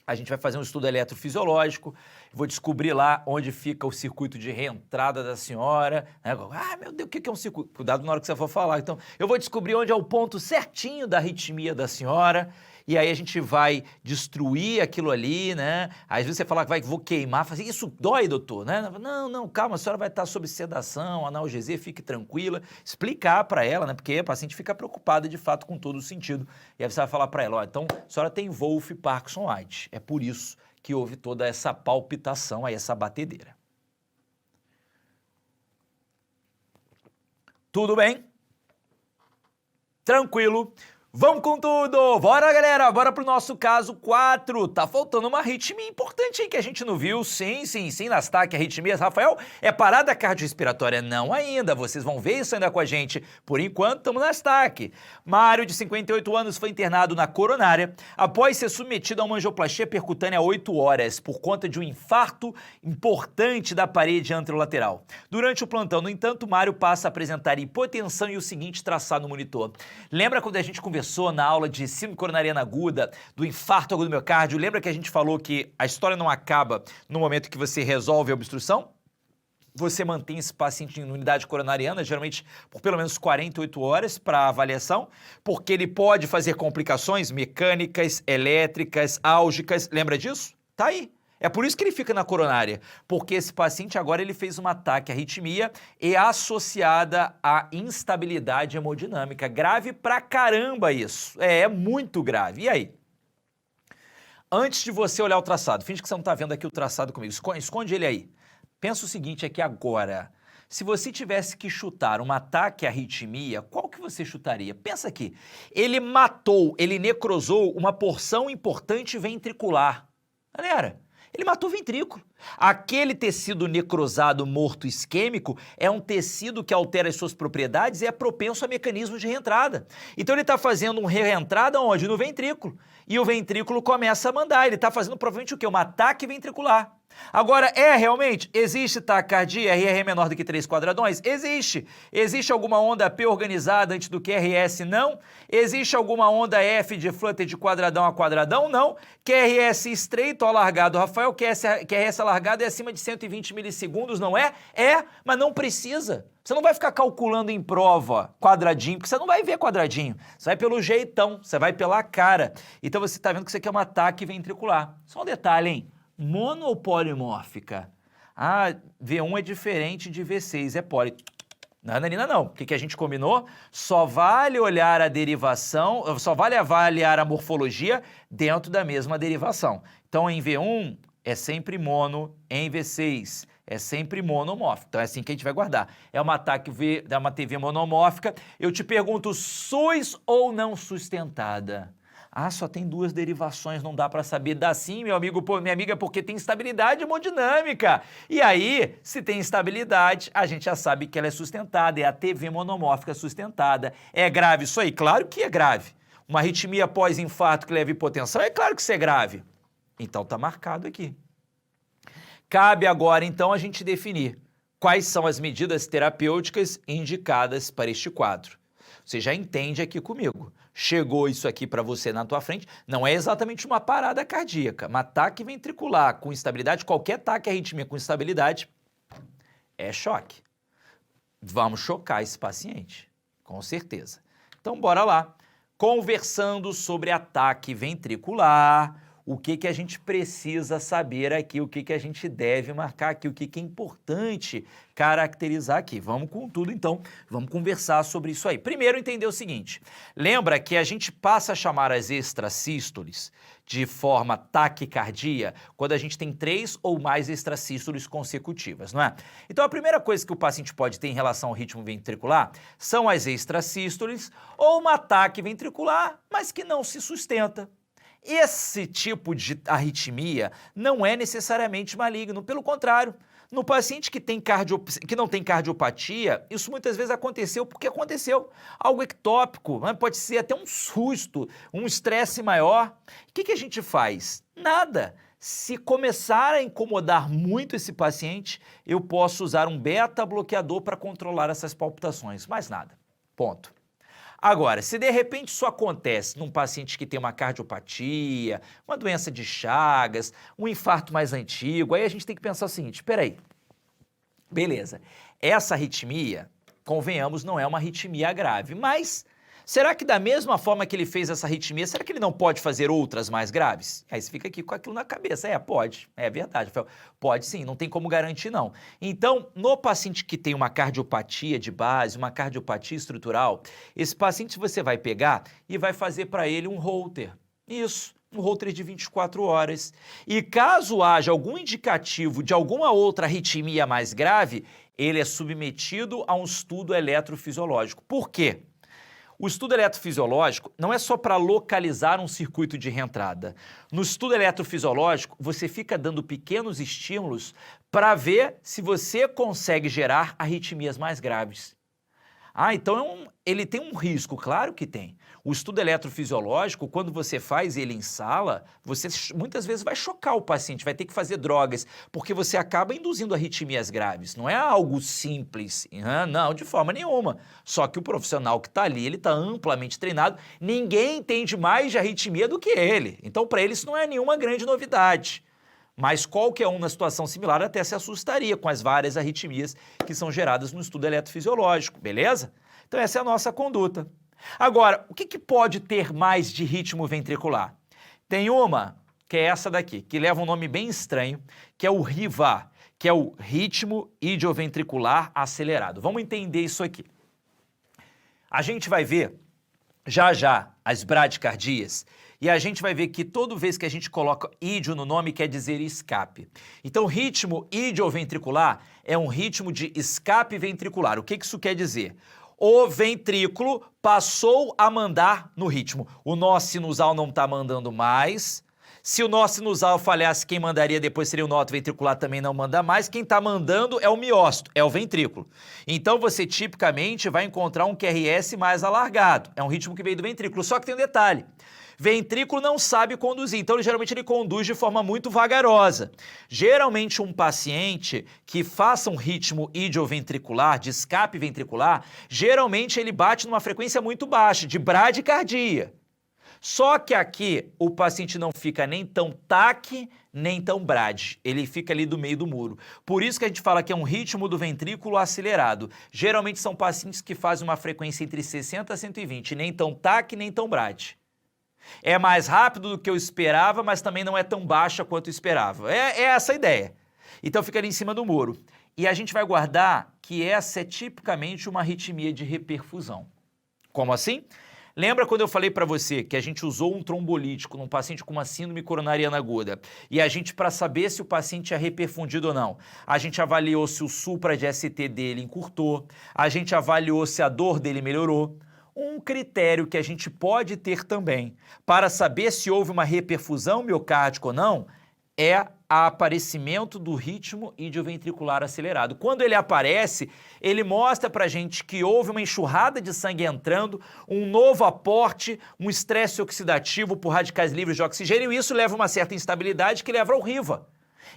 A gente vai fazer um estudo eletrofisiológico, vou descobrir lá onde fica o circuito de reentrada da senhora. Ah, meu Deus, o que é um circuito? Cuidado na hora que você for falar. Então, eu vou descobrir onde é o ponto certinho da arritmia da senhora, e aí a gente vai destruir aquilo ali, né? Às vezes você fala que vou queimar, fala assim, isso dói, doutor, né? Não, calma, a senhora vai estar sob sedação, analgesia, fique tranquila. Explicar para ela, né? Porque a paciente fica preocupada de fato com todo o sentido. E aí você vai falar para ela, ó, então a senhora tem Wolff Parkinson White. É por isso que houve toda essa palpitação aí, essa batedeira. Tudo bem? Tranquilo? Vamos com tudo! Bora, galera! Bora pro nosso caso 4. Tá faltando uma arritmia importante aí que a gente não viu. Sim, nas TAC arritmias. Rafael, é parada cardiorrespiratória? Não ainda. Vocês vão ver isso ainda com a gente. Por enquanto, estamos nas TAC. Mário, de 58 anos, foi internado na coronária após ser submetido a uma angioplastia percutânea há 8 horas por conta de um infarto importante da parede anterolateral. Durante o plantão, no entanto, Mário passa a apresentar hipotensão e o seguinte traçado no monitor. Lembra quando a gente conversou na aula de síndrome coronariana aguda, do infarto agudo do miocárdio? Lembra que a gente falou que a história não acaba no momento que você resolve a obstrução? Você mantém esse paciente em unidade coronariana, geralmente por pelo menos 48 horas para avaliação, porque ele pode fazer complicações mecânicas, elétricas, álgicas. Lembra disso? Tá aí. É por isso que ele fica na coronária, porque esse paciente agora ele fez uma ataque arritmia e associada à instabilidade hemodinâmica. Grave pra caramba isso, é muito grave. E aí? Antes de você olhar o traçado, finge que você não está vendo aqui o traçado comigo, esconde ele aí. Pensa o seguinte aqui agora, se você tivesse que chutar um ataque arritmia, qual que você chutaria? Pensa aqui, ele matou, ele necrosou uma porção importante ventricular. Galera, ele matou o ventrículo. Aquele tecido necrosado morto isquêmico é um tecido que altera as suas propriedades e é propenso a mecanismos de reentrada. Então ele está fazendo uma reentrada onde? No ventrículo. E o ventrículo começa a mandar. Ele está fazendo provavelmente o quê? Um ataque ventricular. Agora, realmente, existe taquicardia RR menor do que 3 quadradões? Existe. Existe alguma onda P organizada antes do QRS? Não. Existe alguma onda F de flutter de quadradão a quadradão? Não. QRS estreito ou alargado? Rafael, QRS alargado é acima de 120 milissegundos, não é? É, mas não precisa. Você não vai ficar calculando em prova quadradinho, porque você não vai ver quadradinho. Você vai pelo jeitão, você vai pela cara. Então você está vendo que isso aqui é um ataque ventricular. Só um detalhe, hein? Mono ou polimórfica? Ah, V1 é diferente de V6, é poli. Não, Nanina, não. O que a gente combinou? Só vale olhar a derivação, só vale avaliar a morfologia dentro da mesma derivação. Então, em V1 é sempre mono, em V6 é sempre monomórfico. Então é assim que a gente vai guardar. É uma TV monomórfica. Eu te pergunto, SUS ou não sustentada? Ah, só tem 2 derivações, não dá para saber. Dá sim, meu amigo, minha amiga, porque tem estabilidade hemodinâmica. E aí, se tem estabilidade, a gente já sabe que ela é sustentada, é a TV monomórfica sustentada. É grave isso aí? Claro que é grave. Uma arritmia pós-infarto que leva hipotensão, é claro que isso é grave. Então tá marcado aqui. Cabe agora, então, a gente definir quais são as medidas terapêuticas indicadas para este quadro. Você já entende aqui comigo. Chegou isso aqui para você na tua frente, não é exatamente uma parada cardíaca, mas ataque ventricular com instabilidade, qualquer ataque arritmia com instabilidade é choque. Vamos chocar esse paciente, com certeza. Então, bora lá. Conversando sobre ataque ventricular, o que a gente precisa saber aqui, o que a gente deve marcar aqui, o que é importante caracterizar aqui. Vamos com tudo, então, vamos conversar sobre isso aí. Primeiro, entender o seguinte, lembra que a gente passa a chamar as extrasístoles de forma taquicardia quando a gente tem 3 ou mais extrasístoles consecutivas, não é? Então, a primeira coisa que o paciente pode ter em relação ao ritmo ventricular são as extrasístoles ou um ataque ventricular, mas que não se sustenta. Esse tipo de arritmia não é necessariamente maligno, pelo contrário. No paciente que não tem cardiopatia, isso muitas vezes aconteceu porque aconteceu algo ectópico, né? Pode ser até um susto, um estresse maior. O que a gente faz? Nada. Se começar a incomodar muito esse paciente, eu posso usar um beta-bloqueador para controlar essas palpitações, mais nada. Ponto. Agora, se de repente isso acontece num paciente que tem uma cardiopatia, uma doença de Chagas, um infarto mais antigo, aí a gente tem que pensar o seguinte, peraí, beleza, essa arritmia, convenhamos, não é uma arritmia grave, mas será que da mesma forma que ele fez essa arritmia, será que ele não pode fazer outras mais graves? Aí você fica aqui com aquilo na cabeça, pode, é verdade, pode sim, não tem como garantir não. Então, no paciente que tem uma cardiopatia de base, uma cardiopatia estrutural, esse paciente você vai pegar e vai fazer para ele um Holter, isso, um Holter de 24 horas. E caso haja algum indicativo de alguma outra arritmia mais grave, ele é submetido a um estudo eletrofisiológico. Por quê? O estudo eletrofisiológico não é só para localizar um circuito de reentrada. No estudo eletrofisiológico, você fica dando pequenos estímulos para ver se você consegue gerar arritmias mais graves. Então ele tem um risco, claro que tem. O estudo eletrofisiológico, quando você faz ele em sala, você muitas vezes vai chocar o paciente, vai ter que fazer drogas, porque você acaba induzindo arritmias graves. Não é algo simples, não, de forma nenhuma. Só que o profissional que está ali, ele está amplamente treinado, ninguém entende mais de arritmia do que ele. Então, para ele, isso não é nenhuma grande novidade. Mas qualquer um na situação similar até se assustaria com as várias arritmias que são geradas no estudo eletrofisiológico, beleza? Então essa é a nossa conduta. Agora, o que pode ter mais de ritmo ventricular? Tem uma, que é essa daqui, que leva um nome bem estranho, que é o RIVA, que é o ritmo idioventricular acelerado. Vamos entender isso aqui. A gente vai ver já as bradicardias, e a gente vai ver que toda vez que a gente coloca ídio no nome quer dizer escape. Então, ritmo idioventricular é um ritmo de escape ventricular. O que isso quer dizer? O ventrículo passou a mandar no ritmo. O nó sinusal não está mandando mais. Se o nó sinusal falhasse, quem mandaria depois seria o nó ventricular, também não manda mais. Quem está mandando é o miócito, é o ventrículo. Então você tipicamente vai encontrar um QRS mais alargado. É um ritmo que veio do ventrículo, só que tem um detalhe. Ventrículo não sabe conduzir, então geralmente ele conduz de forma muito vagarosa. Geralmente um paciente que faça um ritmo idioventricular, de escape ventricular, geralmente ele bate numa frequência muito baixa, de bradicardia. Só que aqui o paciente não fica nem tão taque, nem tão brad. Ele fica ali do meio do muro. Por isso que a gente fala que é um ritmo do ventrículo acelerado. Geralmente são pacientes que fazem uma frequência entre 60 a 120, nem tão taque, nem tão brad. É mais rápido do que eu esperava, mas também não é tão baixa quanto eu esperava. É essa a ideia. Então fica ali em cima do muro. E a gente vai guardar que essa é tipicamente uma arritmia de reperfusão. Como assim? Lembra quando eu falei para você que a gente usou um trombolítico num paciente com uma síndrome coronariana aguda e a gente, para saber se o paciente é reperfundido ou não, a gente avaliou se o supra de ST dele encurtou, a gente avaliou se a dor dele melhorou. Um critério que a gente pode ter também para saber se houve uma reperfusão miocárdica ou não é o aparecimento do ritmo idioventricular acelerado. Quando ele aparece, ele mostra para a gente que houve uma enxurrada de sangue entrando, um novo aporte, um estresse oxidativo por radicais livres de oxigênio, e isso leva a uma certa instabilidade que leva ao RIVA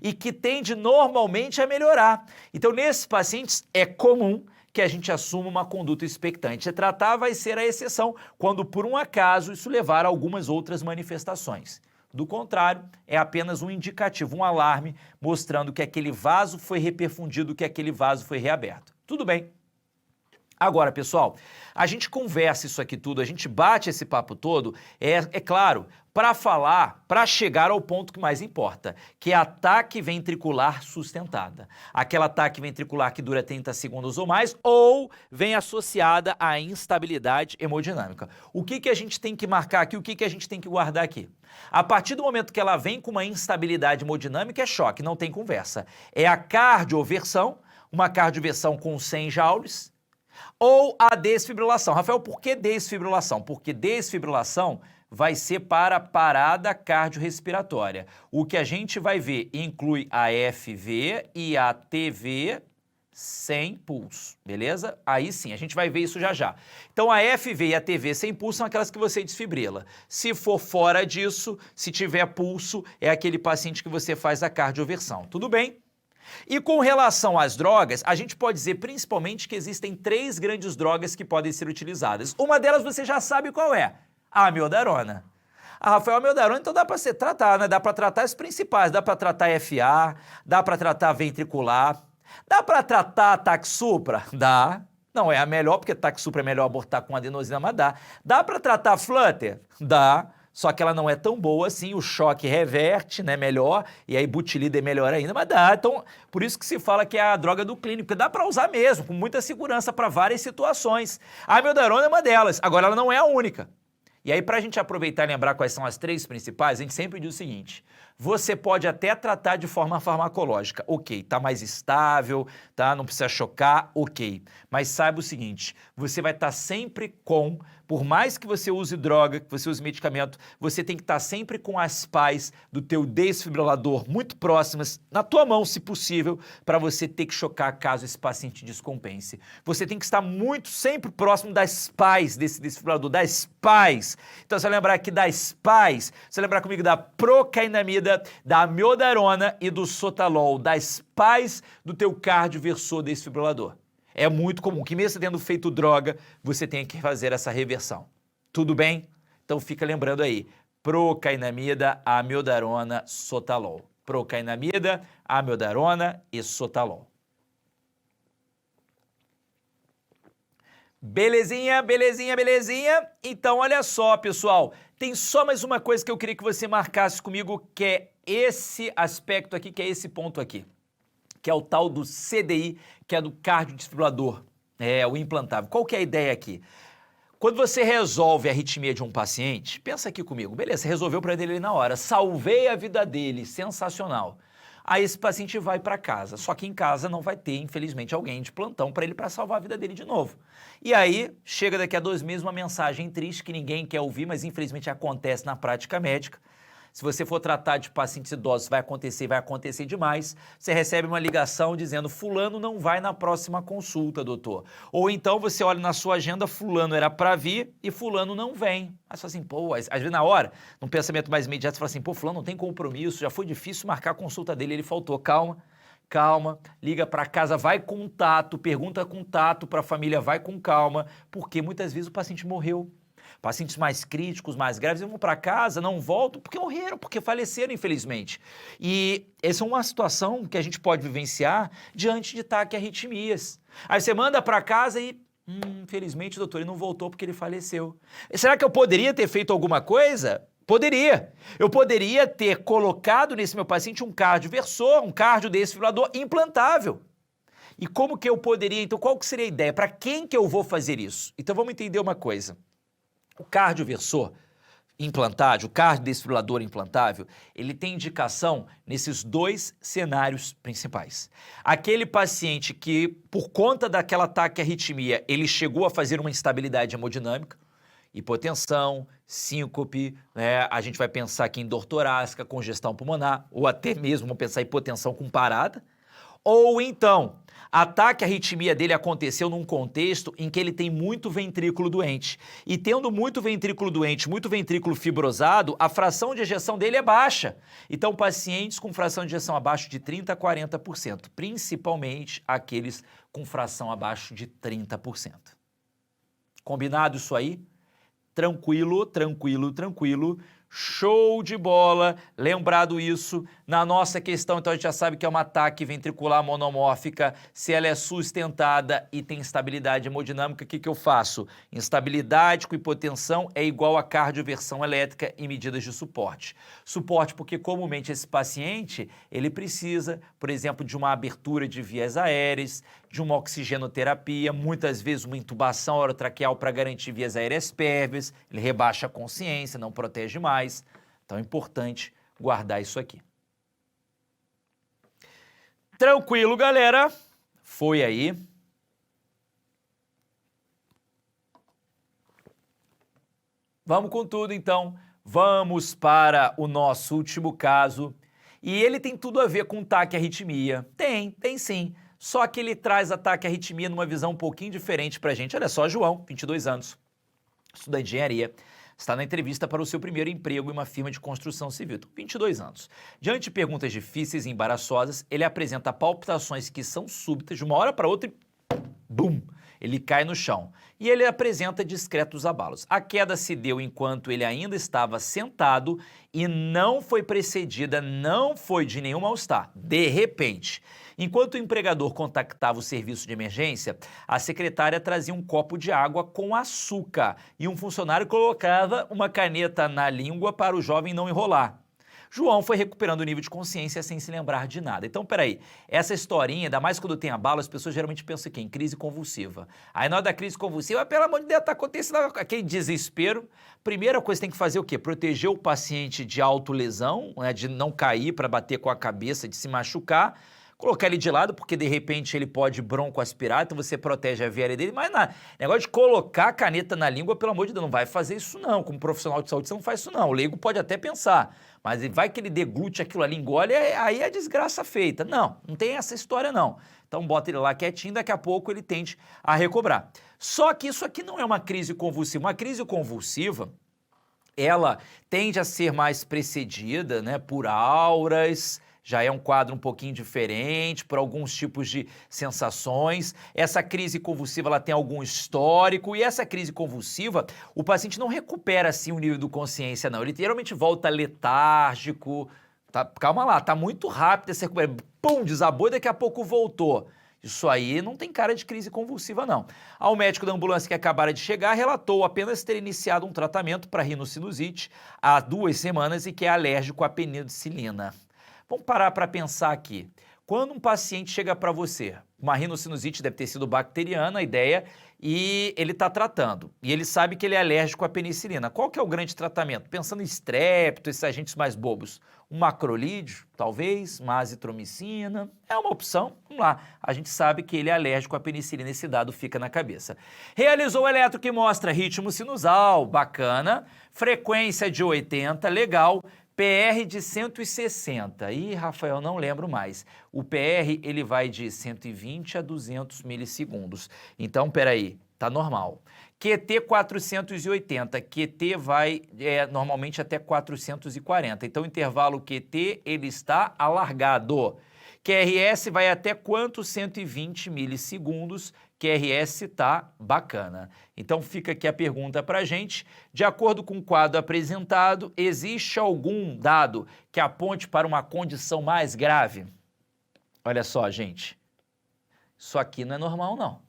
e que tende normalmente a melhorar. Então, nesses pacientes, é comum que a gente assuma uma conduta expectante. Se tratar vai ser a exceção, quando por um acaso isso levar a algumas outras manifestações. Do contrário, é apenas um indicativo, um alarme, mostrando que aquele vaso foi reperfundido, que aquele vaso foi reaberto. Tudo bem. Agora, pessoal, a gente conversa isso aqui tudo, a gente bate esse papo todo, é claro, para chegar ao ponto que mais importa, que é ataque ventricular sustentada. Aquela ataque ventricular que dura 30 segundos ou mais, ou vem associada à instabilidade hemodinâmica. O que a gente tem que marcar aqui, o que a gente tem que guardar aqui? A partir do momento que ela vem com uma instabilidade hemodinâmica, é choque, não tem conversa. É a cardioversão, uma cardioversão com 100 joules, ou a desfibrilação. Rafael, por que desfibrilação? Porque desfibrilação vai ser para parada cardiorrespiratória. O que a gente vai ver inclui a FV e a TV sem pulso, beleza? Aí sim, a gente vai ver isso já já. Então a FV e a TV sem pulso são aquelas que você desfibrila. Se for fora disso, se tiver pulso, é aquele paciente que você faz a cardioversão. Tudo bem? E com relação às drogas, a gente pode dizer principalmente que existem 3 grandes drogas que podem ser utilizadas. Uma delas você já sabe qual é, a amiodarona. Ah, Rafael, amiodarona, então dá para ser tratar, né? Dá para tratar as principais, dá para tratar FA, dá para tratar ventricular, dá para tratar ataque supra? Dá. Não é a melhor, porque ataque supra é melhor abortar com adenosina, mas dá. Dá para tratar flutter? Dá. Só que ela não é tão boa assim, o choque reverte, né, melhor, e aí butilida é melhor ainda, mas dá. Então, por isso que se fala que é a droga do clínico, porque dá para usar mesmo, com muita segurança para várias situações. A amiodarona é uma delas, agora ela não é a única. E aí, para a gente aproveitar e lembrar quais são as 3 principais, a gente sempre diz o seguinte: você pode até tratar de forma farmacológica, ok, tá mais estável, tá, não precisa chocar, ok. Mas saiba o seguinte, você vai estar sempre com, por mais que você use droga, que você use medicamento, você tem que estar sempre com as pás do teu desfibrilador muito próximas, na tua mão, se possível, para você ter que chocar caso esse paciente descompense. Você tem que estar muito, sempre próximo das pás desse desfibrilador, das pás. Então, você vai lembrar aqui das pás, você vai lembrar comigo da procainamida, da amiodarona e do sotalol, das pás do teu cardioversor desfibrilador. É muito comum que mesmo você tendo feito droga, você tenha que fazer essa reversão. Tudo bem? Então fica lembrando aí, procainamida, amiodarona, sotalol. Procainamida, amiodarona e sotalol. Belezinha, belezinha, belezinha? Então olha só, pessoal, tem só mais uma coisa que eu queria que você marcasse comigo, que é esse aspecto aqui, que é esse ponto aqui, que é o tal do CDI, que é do cardiodesfibrilador, o implantável. Qual que é a ideia aqui? Quando você resolve a arritmia de um paciente, pensa aqui comigo, beleza, você resolveu para ele na hora, salvei a vida dele, sensacional. Aí esse paciente vai para casa, só que em casa não vai ter, infelizmente, alguém de plantão para ele para salvar a vida dele de novo. E aí, chega daqui a 2 meses uma mensagem triste que ninguém quer ouvir, mas infelizmente acontece na prática médica. Se você for tratar de pacientes idosos, vai acontecer demais. Você recebe uma ligação dizendo, fulano não vai na próxima consulta, doutor. Ou então você olha na sua agenda, fulano era para vir e fulano não vem. Aí você fala assim, pô, às vezes na hora, num pensamento mais imediato, você fala assim, pô, fulano não tem compromisso, já foi difícil marcar a consulta dele, ele faltou. Calma, calma, liga para casa, vai com tato, pergunta com tato para a família, vai com calma, porque muitas vezes o paciente morreu. Pacientes mais críticos, mais graves, vão para casa, não voltam porque morreram, porque faleceram, infelizmente. E essa é uma situação que a gente pode vivenciar diante de ataque a arritmias. Aí você manda para casa e, infelizmente, doutor, ele não voltou porque ele faleceu. Será que eu poderia ter feito alguma coisa? Poderia. Eu poderia ter colocado nesse meu paciente um cardioversor, um cardiodesfibrilador implantável. E como que eu poderia, então, qual que seria a ideia? Para quem que eu vou fazer isso? Então vamos entender uma coisa. O cardioversor, implantável, o cardiodesfibrilador implantável, ele tem indicação nesses dois cenários principais. Aquele paciente que, por conta daquela taquiarritmia, ele chegou a fazer uma instabilidade hemodinâmica, hipotensão, síncope, né? A gente vai pensar aqui em dor torácica, congestão pulmonar, ou até mesmo vamos pensar em hipotensão com parada, ou então a taquiarritmia dele aconteceu num contexto em que ele tem muito ventrículo doente. E tendo muito ventrículo doente, muito ventrículo fibrosado, a fração de ejeção dele é baixa. Então, pacientes com fração de ejeção abaixo de 30% a 40%, principalmente aqueles com fração abaixo de 30%. Combinado isso aí? Tranquilo, tranquilo, tranquilo. Show de bola, lembrado isso, na nossa questão, então a gente já sabe que é uma ataque ventricular monomórfica, se ela é sustentada e tem instabilidade hemodinâmica, o que eu faço? Instabilidade com hipotensão é igual a cardioversão elétrica e medidas de suporte. Suporte porque comumente esse paciente, ele precisa, por exemplo, de uma abertura de vias aéreas, de uma oxigenoterapia, muitas vezes uma intubação orotraqueal para garantir vias aéreas pérvias, ele rebaixa a consciência, não protege mais. Então é importante guardar isso aqui. Tranquilo, galera? Foi aí. Vamos com tudo, então. Vamos para o nosso último caso. E ele tem tudo a ver com taquiarritmia. Tem sim. Só que ele traz a taquiarritmia numa visão um pouquinho diferente pra gente. Olha só, João, 22 anos, estuda engenharia, está na entrevista para o seu primeiro emprego em uma firma de construção civil. 22 anos. Diante de perguntas difíceis e embaraçosas, ele apresenta palpitações que são súbitas de uma hora para outra e bum! Ele cai no chão. E ele apresenta discretos abalos. A queda se deu enquanto ele ainda estava sentado e não foi precedida, não foi de nenhum mal-estar. De repente, enquanto o empregador contactava o serviço de emergência, a secretária trazia um copo de água com açúcar e um funcionário colocava uma caneta na língua para o jovem não enrolar. João foi recuperando o nível de consciência sem se lembrar de nada. Então, peraí, essa historinha, ainda mais quando tem abalo, as pessoas geralmente pensam em crise convulsiva. Aí na hora da crise convulsiva, pelo amor de Deus, tá acontecendo aquele desespero. Primeira coisa que tem que fazer é o quê? Proteger o paciente de autolesão, né, de não cair para bater com a cabeça, de se machucar. Colocar ele de lado, porque de repente ele pode broncoaspirar, então você protege a via aérea dele, mas nada. Negócio de colocar a caneta na língua, pelo amor de Deus, não vai fazer isso não. Como profissional de saúde, você não faz isso não. O leigo pode até pensar, mas vai que ele deglute aquilo ali, engole, aí é desgraça feita. Não, não tem essa história não. Então bota ele lá quietinho, daqui a pouco ele tende a recobrar. Só que isso aqui não é uma crise convulsiva. Uma crise convulsiva, ela tende a ser mais precedida, né, por auras. Já é um quadro um pouquinho diferente, por alguns tipos de sensações. Essa crise convulsiva ela tem algum histórico, e essa crise convulsiva, o paciente não recupera assim o nível de consciência, não. Ele geralmente volta letárgico. Tá, calma lá, tá muito rápido essa recuperação. Pum, desabou e daqui a pouco voltou. Isso aí não tem cara de crise convulsiva, não. Ao médico da ambulância que acabara de chegar, relatou apenas ter iniciado um tratamento para rinocinusite há 2 semanas e que é alérgico à penicilina. Vamos parar para pensar aqui. Quando um paciente chega para você, uma rinocinusite deve ter sido bacteriana, a ideia, e ele está tratando, e ele sabe que ele é alérgico à penicilina. Qual que é o grande tratamento? Pensando em estrépito, esses agentes mais bobos. Um macrolídeo, talvez, uma azitromicina, é uma opção. Vamos lá, a gente sabe que ele é alérgico à penicilina, esse dado fica na cabeça. Realizou o eletro que mostra ritmo sinusal, bacana, frequência de 80, legal, PR de 160. Ih, Rafael, não lembro mais. O PR, ele vai de 120 a 200 milissegundos. Então, peraí, tá normal. QT 480. QT vai normalmente até 440. Então, o intervalo QT, ele está alargado. QRS vai até quanto? 120 milissegundos. QRS tá bacana. Então fica aqui a pergunta para a gente. De acordo com o quadro apresentado, existe algum dado que aponte para uma condição mais grave? Olha só, gente. Isso aqui não é normal, não.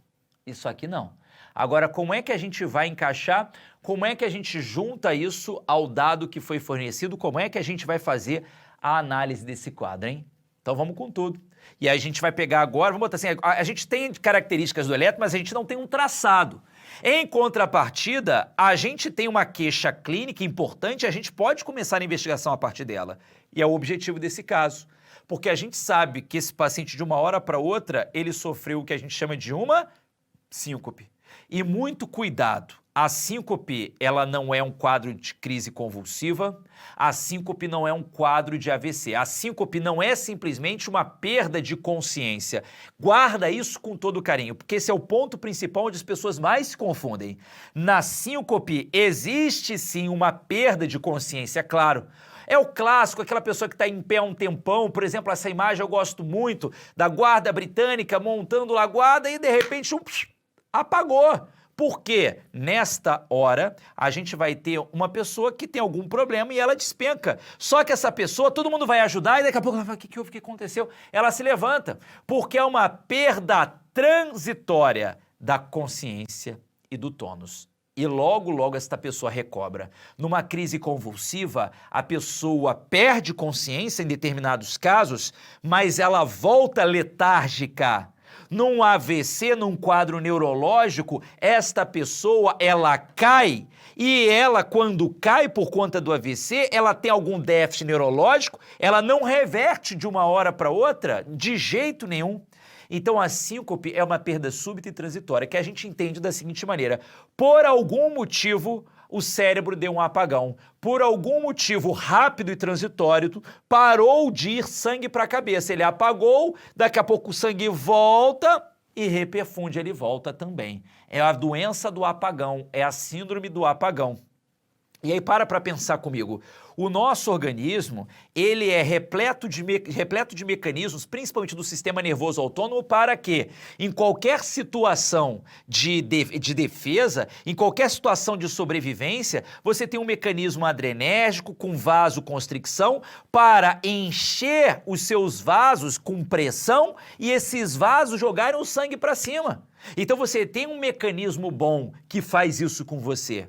Isso aqui não. Agora, como é que a gente vai encaixar? Como é que a gente junta isso ao dado que foi fornecido? Como é que a gente vai fazer a análise desse quadro, hein? Então vamos com tudo. E aí a gente vai pegar agora, vamos botar assim, a gente tem características do eletro, mas a gente não tem um traçado. Em contrapartida, a gente tem uma queixa clínica importante, a gente pode começar a investigação a partir dela. E é o objetivo desse caso. Porque a gente sabe que esse paciente, de uma hora para outra, ele sofreu o que a gente chama de uma síncope. E muito cuidado, a síncope, ela não é um quadro de crise convulsiva, a síncope não é um quadro de AVC, a síncope não é simplesmente uma perda de consciência. Guarda isso com todo carinho, porque esse é o ponto principal onde as pessoas mais se confundem. Na síncope existe sim uma perda de consciência, claro. É o clássico, aquela pessoa que está em pé há um tempão, por exemplo, essa imagem eu gosto muito, da guarda britânica montando lá a guarda e de repente apagou. Por quê? Nesta hora, a gente vai ter uma pessoa que tem algum problema e ela despenca. Só que essa pessoa, todo mundo vai ajudar e daqui a pouco ela fala, o que houve, o que aconteceu? Ela se levanta, porque é uma perda transitória da consciência e do tônus. E logo, logo esta pessoa recobra. Numa crise convulsiva, a pessoa perde consciência em determinados casos, mas ela volta letárgica. Num AVC, num quadro neurológico, esta pessoa, ela cai e ela, quando cai por conta do AVC, ela tem algum déficit neurológico, ela não reverte de uma hora para outra de jeito nenhum. Então a síncope é uma perda súbita e transitória, que a gente entende da seguinte maneira: por algum motivo, o cérebro deu um apagão. Por algum motivo rápido e transitório, parou de ir sangue para a cabeça. Ele apagou, daqui a pouco o sangue volta e reperfunde, ele volta também. É a doença do apagão, é a síndrome do apagão. E aí para pensar comigo, o nosso organismo, ele é repleto de mecanismos, principalmente do sistema nervoso autônomo, para que em qualquer situação de defesa, em qualquer situação de sobrevivência, você tem um mecanismo adrenérgico com vasoconstricção para encher os seus vasos com pressão e esses vasos jogarem o sangue para cima. Então você tem um mecanismo bom que faz isso com você.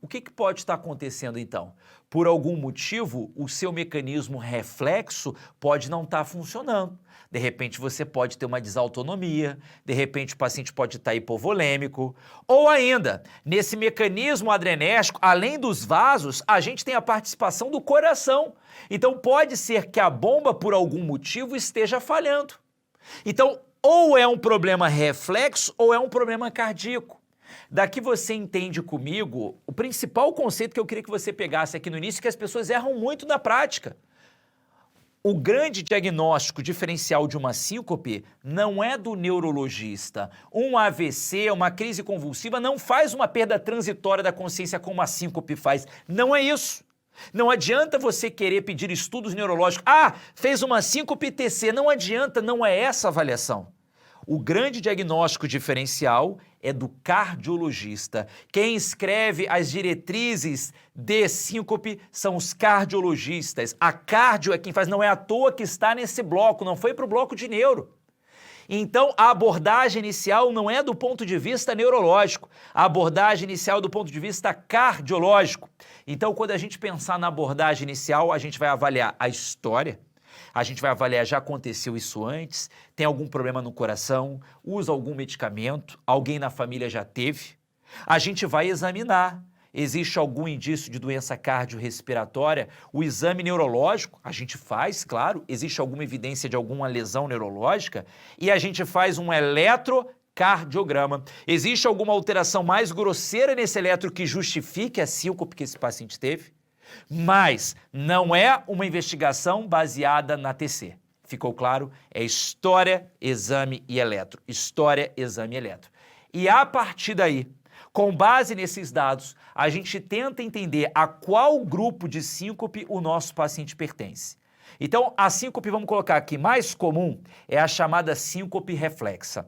O que pode estar acontecendo então? Por algum motivo, o seu mecanismo reflexo pode não estar funcionando. De repente você pode ter uma desautonomia, de repente o paciente pode estar hipovolêmico, ou ainda, nesse mecanismo adrenérgico, além dos vasos, a gente tem a participação do coração. Então pode ser que a bomba, por algum motivo, esteja falhando. Então, ou é um problema reflexo ou é um problema cardíaco. Daqui você entende comigo o principal conceito que eu queria que você pegasse aqui no início, que as pessoas erram muito na prática. O grande diagnóstico diferencial de uma síncope não é do neurologista. Um AVC, uma crise convulsiva, não faz uma perda transitória da consciência como a síncope faz. Não é isso. Não adianta você querer pedir estudos neurológicos. Ah, fez uma síncope TC. Não adianta, não é essa a avaliação. O grande diagnóstico diferencial é do cardiologista. Quem escreve as diretrizes de síncope são os cardiologistas. A cardio é quem faz, não é à toa que está nesse bloco, não foi para o bloco de neuro. Então, a abordagem inicial não é do ponto de vista neurológico, a abordagem inicial é do ponto de vista cardiológico. Então, quando a gente pensar na abordagem inicial, a gente vai avaliar a história, a gente vai avaliar, já aconteceu isso antes, tem algum problema no coração, usa algum medicamento, alguém na família já teve. A gente vai examinar, existe algum indício de doença cardiorrespiratória, o exame neurológico, a gente faz, claro, existe alguma evidência de alguma lesão neurológica e a gente faz um eletrocardiograma. Existe alguma alteração mais grosseira nesse eletro que justifique a síncope que esse paciente teve? Mas não é uma investigação baseada na TC. Ficou claro? É história, exame e eletro. História, exame e eletro. E a partir daí, com base nesses dados, a gente tenta entender a qual grupo de síncope o nosso paciente pertence. Então, a síncope, vamos colocar aqui, mais comum é a chamada síncope reflexa.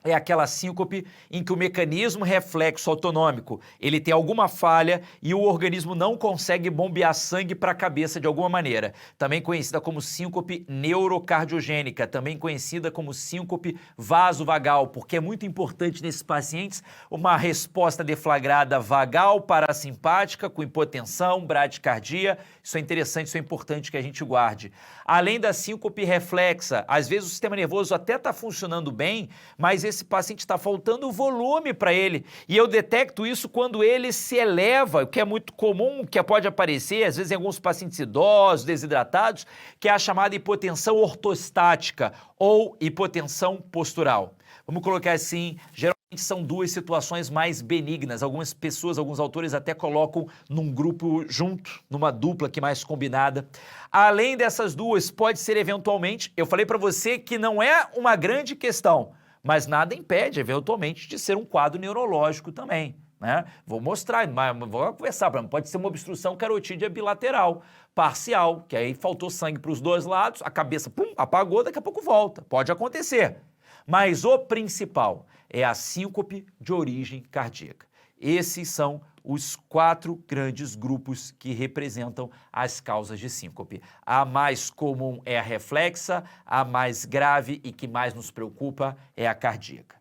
É aquela síncope em que o mecanismo reflexo autonômico, ele tem alguma falha e o organismo não consegue bombear sangue para a cabeça de alguma maneira. Também conhecida como síncope neurocardiogênica, também conhecida como síncope vasovagal, porque é muito importante nesses pacientes uma resposta deflagrada vagal parasimpática com hipotensão, bradicardia. Isso é interessante, isso é importante que a gente guarde. Além da síncope reflexa, às vezes o sistema nervoso até está funcionando bem, mas esse paciente está faltando volume para ele. E eu detecto isso quando ele se eleva, o que é muito comum, que pode aparecer, às vezes em alguns pacientes idosos, desidratados, que é a chamada hipotensão ortostática ou hipotensão postural. Vamos colocar assim, geralmente são duas situações mais benignas. Algumas pessoas, alguns autores até colocam num grupo junto, numa dupla que mais combinada. Além dessas duas, pode ser eventualmente, eu falei para você que não é uma grande questão, mas nada impede eventualmente de ser um quadro neurológico também, né? Vou mostrar, mas vou conversar, pode ser uma obstrução carotídea bilateral, parcial, que aí faltou sangue para os dois lados, a cabeça pum, apagou, daqui a pouco volta, pode acontecer. Mas o principal é a síncope de origem cardíaca. Esses são os 4 grandes grupos que representam as causas de síncope. A mais comum é a reflexa, a mais grave e que mais nos preocupa é a cardíaca.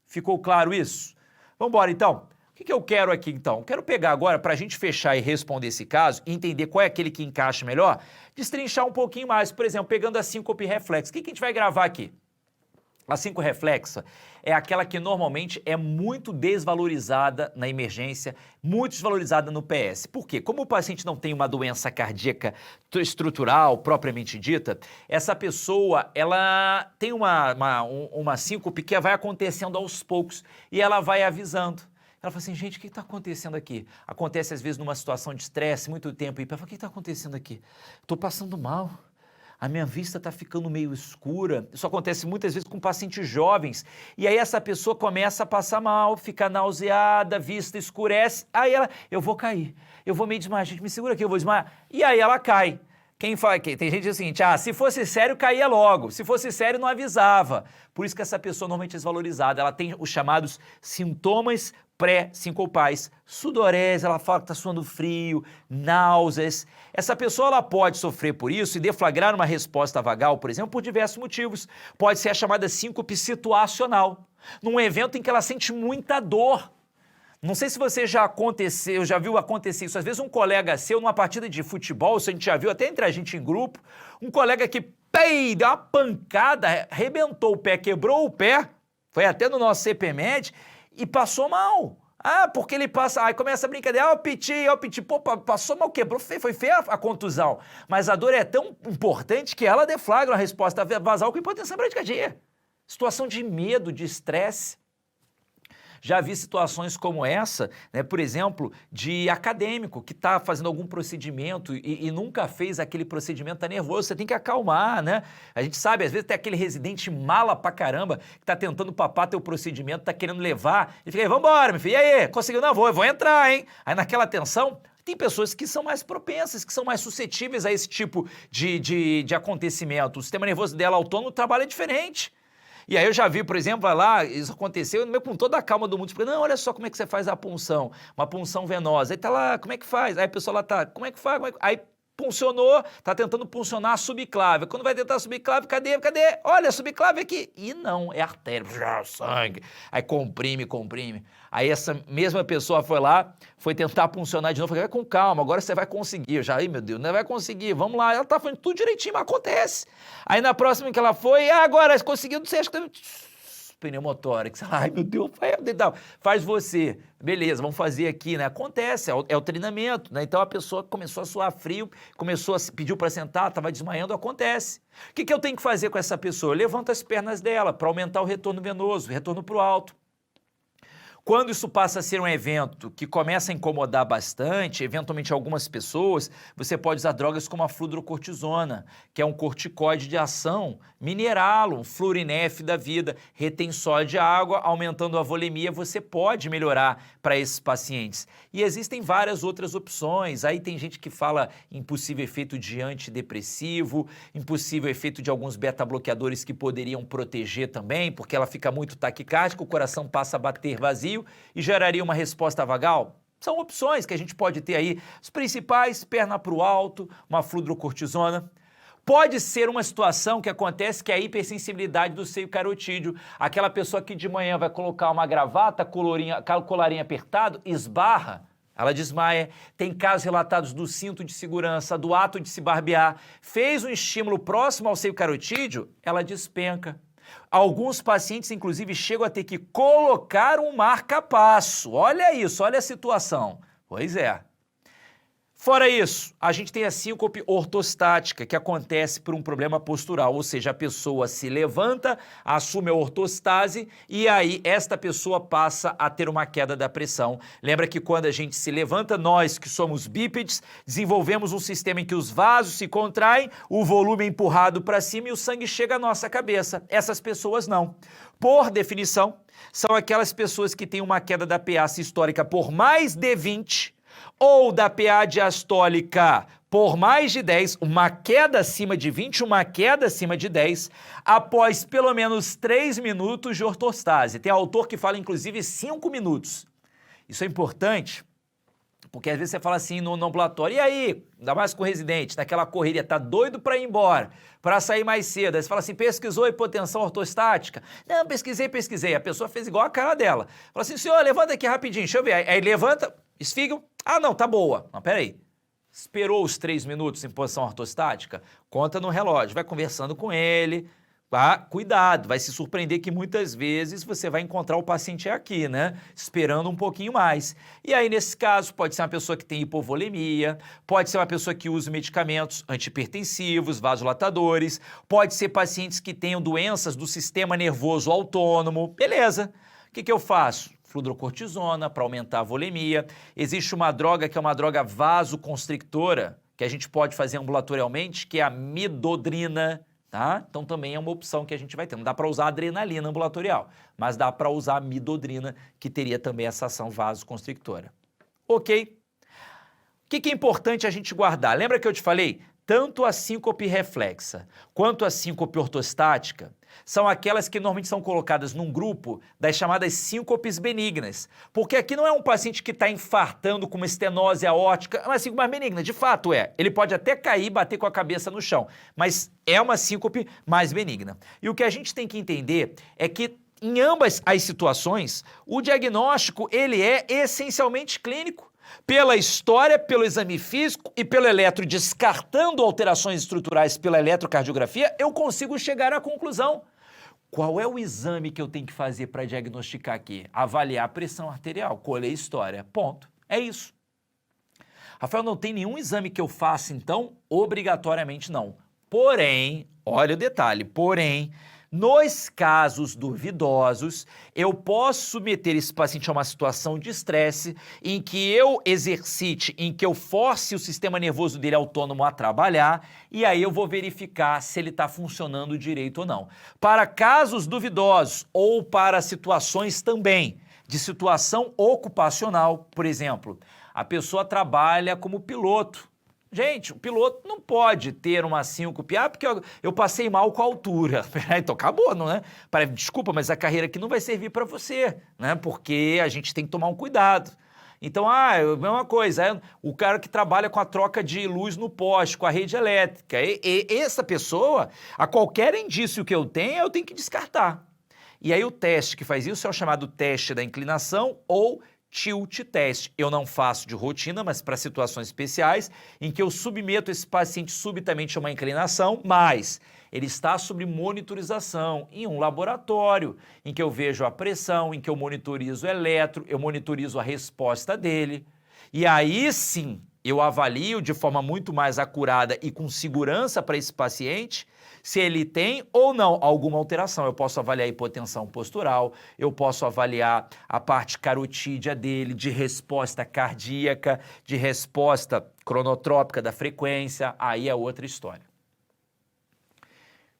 Ficou claro isso? Vamos embora então? O que eu quero aqui então? Quero pegar agora, para a gente fechar e responder esse caso, entender qual é aquele que encaixa melhor, destrinchar um pouquinho mais. Por exemplo, pegando a síncope reflexa. O que a gente vai gravar aqui? A síncope reflexa é aquela que normalmente é muito desvalorizada na emergência, muito desvalorizada no PS. Por quê? Como o paciente não tem uma doença cardíaca estrutural propriamente dita, essa pessoa ela tem uma síncope que vai acontecendo aos poucos e ela vai avisando. Ela fala assim, gente, o que está acontecendo aqui? Acontece às vezes numa situação de estresse, muito tempo, e ela fala, o que está acontecendo aqui? Estou passando mal. A minha vista está ficando meio escura. Isso acontece muitas vezes com pacientes jovens. E aí essa pessoa começa a passar mal, fica nauseada, a vista escurece. Aí ela, eu vou cair, eu vou meio desmaiar. Gente, me segura aqui, eu vou desmaiar. E aí ela cai. Tem gente que diz o seguinte, se fosse sério, caía logo. Se fosse sério, não avisava. Por isso que essa pessoa normalmente é desvalorizada. Ela tem os chamados sintomas pré-sincopais. Sudorese, ela fala que está suando frio, náuseas. Essa pessoa ela pode sofrer por isso e deflagrar uma resposta vagal, por exemplo, por diversos motivos. Pode ser a chamada síncope situacional, num evento em que ela sente muita dor. Não sei se você já viu acontecer isso. Às vezes um colega seu, numa partida de futebol, isso a gente já viu até entre a gente em grupo, um colega que deu uma pancada, arrebentou o pé, quebrou o pé, foi até no nosso CPMed e passou mal. Porque ele passa, aí começa a brincadeira, o piti, pô, passou mal, quebrou, foi feia a contusão. Mas a dor é tão importante que ela deflagra uma resposta vasal com hipotensão bradicardia. Situação de medo, de estresse. Já vi situações como essa, né, por exemplo, de acadêmico que está fazendo algum procedimento e nunca fez aquele procedimento, está nervoso, você tem que acalmar, né? A gente sabe, às vezes tem aquele residente mala pra caramba que está tentando papar teu procedimento, está querendo levar, e fica aí, vambora, meu filho, e aí, conseguiu? Não, vou entrar, hein? Aí naquela tensão, tem pessoas que são mais propensas, que são mais suscetíveis a esse tipo de acontecimento. O sistema nervoso dela autônomo trabalha diferente. E aí eu já vi, por exemplo, lá, isso aconteceu com toda a calma do mundo, falei, não, olha só como é que você faz a punção, uma punção venosa. Aí tá lá, como é que faz? Aí a pessoa lá tá, como é que faz? Aí puncionou, tá tentando puncionar a subclávia. Quando vai tentar a subclávia, cadê? Olha, a subclávia aqui. E não, é artéria, sangue. Aí comprime. Aí essa mesma pessoa foi lá, foi tentar puncionar de novo, falei, vai com calma, agora você vai conseguir. Ai meu Deus, não vai conseguir, vamos lá. Ela tá fazendo tudo direitinho, mas acontece. Aí na próxima que ela foi, agora conseguiu, não sei, acho que pneumotórax. Ai, meu Deus, faz você. Beleza, vamos fazer aqui, né? Acontece, é o treinamento, né? Então a pessoa começou a suar frio, pediu para sentar, estava desmaiando, acontece. O que eu tenho que fazer com essa pessoa? Eu levanto as pernas dela para aumentar o retorno venoso, o retorno para o alto. Quando isso passa a ser um evento que começa a incomodar bastante, eventualmente algumas pessoas, você pode usar drogas como a fludrocortisona, que é um corticoide de ação, mineralo, um fluorinef da vida, retém sódio de água, aumentando a volemia, você pode melhorar para esses pacientes. E existem várias outras opções, aí tem gente que fala em possível efeito de antidepressivo, impossível efeito de alguns beta-bloqueadores que poderiam proteger também, porque ela fica muito taquicárdica, o coração passa a bater vazio, e geraria uma resposta vagal? São opções que a gente pode ter aí. Os principais, perna para o alto, uma fludrocortisona. Pode ser uma situação que acontece que é a hipersensibilidade do seio carotídeo. Aquela pessoa que de manhã vai colocar uma gravata, colarinho apertado, esbarra, ela desmaia. Tem casos relatados do cinto de segurança, do ato de se barbear. Fez um estímulo próximo ao seio carotídeo, ela despenca. Alguns pacientes, inclusive, chegam a ter que colocar um marca-passo. Olha isso, olha a situação. Pois é. Fora isso, a gente tem a síncope ortostática, que acontece por um problema postural, ou seja, a pessoa se levanta, assume a ortostase e aí esta pessoa passa a ter uma queda da pressão. Lembra que quando a gente se levanta, nós que somos bípedes, desenvolvemos um sistema em que os vasos se contraem, o volume é empurrado para cima e o sangue chega à nossa cabeça. Essas pessoas não. Por definição, são aquelas pessoas que têm uma queda da PA sistólica por mais de 20, ou da PA diastólica por mais de 10, uma queda acima de 20, uma queda acima de 10, após pelo menos 3 minutos de ortostase. Tem autor que fala, inclusive, 5 minutos. Isso é importante, porque às vezes você fala assim no ambulatório, e aí, ainda mais com o residente, naquela correria, tá doido para ir embora, para sair mais cedo. Aí você fala assim, pesquisou hipotensão ortostática? Não, pesquisei. A pessoa fez igual a cara dela. Fala assim, senhor, levanta aqui rapidinho, deixa eu ver. Aí levanta, esfígio. Ah, não, tá boa. Não, peraí. Esperou os 3 minutos em posição ortostática? Conta no relógio, vai conversando com ele. Cuidado, vai se surpreender que muitas vezes você vai encontrar o paciente aqui, né? Esperando um pouquinho mais. E aí, nesse caso, pode ser uma pessoa que tem hipovolemia, pode ser uma pessoa que usa medicamentos antihipertensivos, vasodilatadores, pode ser pacientes que tenham doenças do sistema nervoso autônomo. Beleza. O que eu faço? Fludrocortisona para aumentar a volemia. Existe uma droga que é uma droga vasoconstrictora, que a gente pode fazer ambulatorialmente, que é a midodrina, tá? Então também é uma opção que a gente vai ter. Não dá para usar adrenalina ambulatorial, mas dá para usar a midodrina, que teria também essa ação vasoconstrictora. Ok? O que é importante a gente guardar? Lembra que eu te falei? Tanto a síncope reflexa quanto a síncope ortostática são aquelas que normalmente são colocadas num grupo das chamadas síncopes benignas. Porque aqui não é um paciente que está infartando com uma estenose aórtica, é uma síncope mais benigna, de fato é. Ele pode até cair e bater com a cabeça no chão, mas é uma síncope mais benigna. E o que a gente tem que entender é que em ambas as situações, o diagnóstico ele é essencialmente clínico. Pela história, pelo exame físico e pelo eletro, descartando alterações estruturais pela eletrocardiografia, eu consigo chegar à conclusão. Qual é o exame que eu tenho que fazer para diagnosticar aqui? Avaliar a pressão arterial, colher história. Ponto. É isso. Rafael, não tem nenhum exame que eu faça, então? Obrigatoriamente não. Porém, olha o detalhe, porém, nos casos duvidosos, eu posso submeter esse paciente a uma situação de estresse em que eu exercite, em que eu force o sistema nervoso dele autônomo a trabalhar e aí eu vou verificar se ele está funcionando direito ou não. Para casos duvidosos ou para situações também de situação ocupacional, por exemplo, a pessoa trabalha como piloto. Gente, o piloto não pode ter uma síncope, porque eu passei mal com a altura. Então acabou, não é? Desculpa, mas a carreira aqui não vai servir para você, né? Porque a gente tem que tomar um cuidado. Então, a mesma coisa, o cara que trabalha com a troca de luz no poste, com a rede elétrica, e essa pessoa, a qualquer indício que eu tenho que descartar. E aí o teste que faz isso é o chamado teste da inclinação ou tilt test. Eu não faço de rotina, mas para situações especiais, em que eu submeto esse paciente subitamente a uma inclinação, mas ele está sob monitorização em um laboratório, em que eu vejo a pressão, em que eu monitorizo o eletro, eu monitorizo a resposta dele. E aí sim, eu avalio de forma muito mais acurada e com segurança para esse paciente se ele tem ou não alguma alteração. Eu posso avaliar a hipotensão postural, eu posso avaliar a parte carotídea dele, de resposta cardíaca, de resposta cronotrópica da frequência, aí é outra história.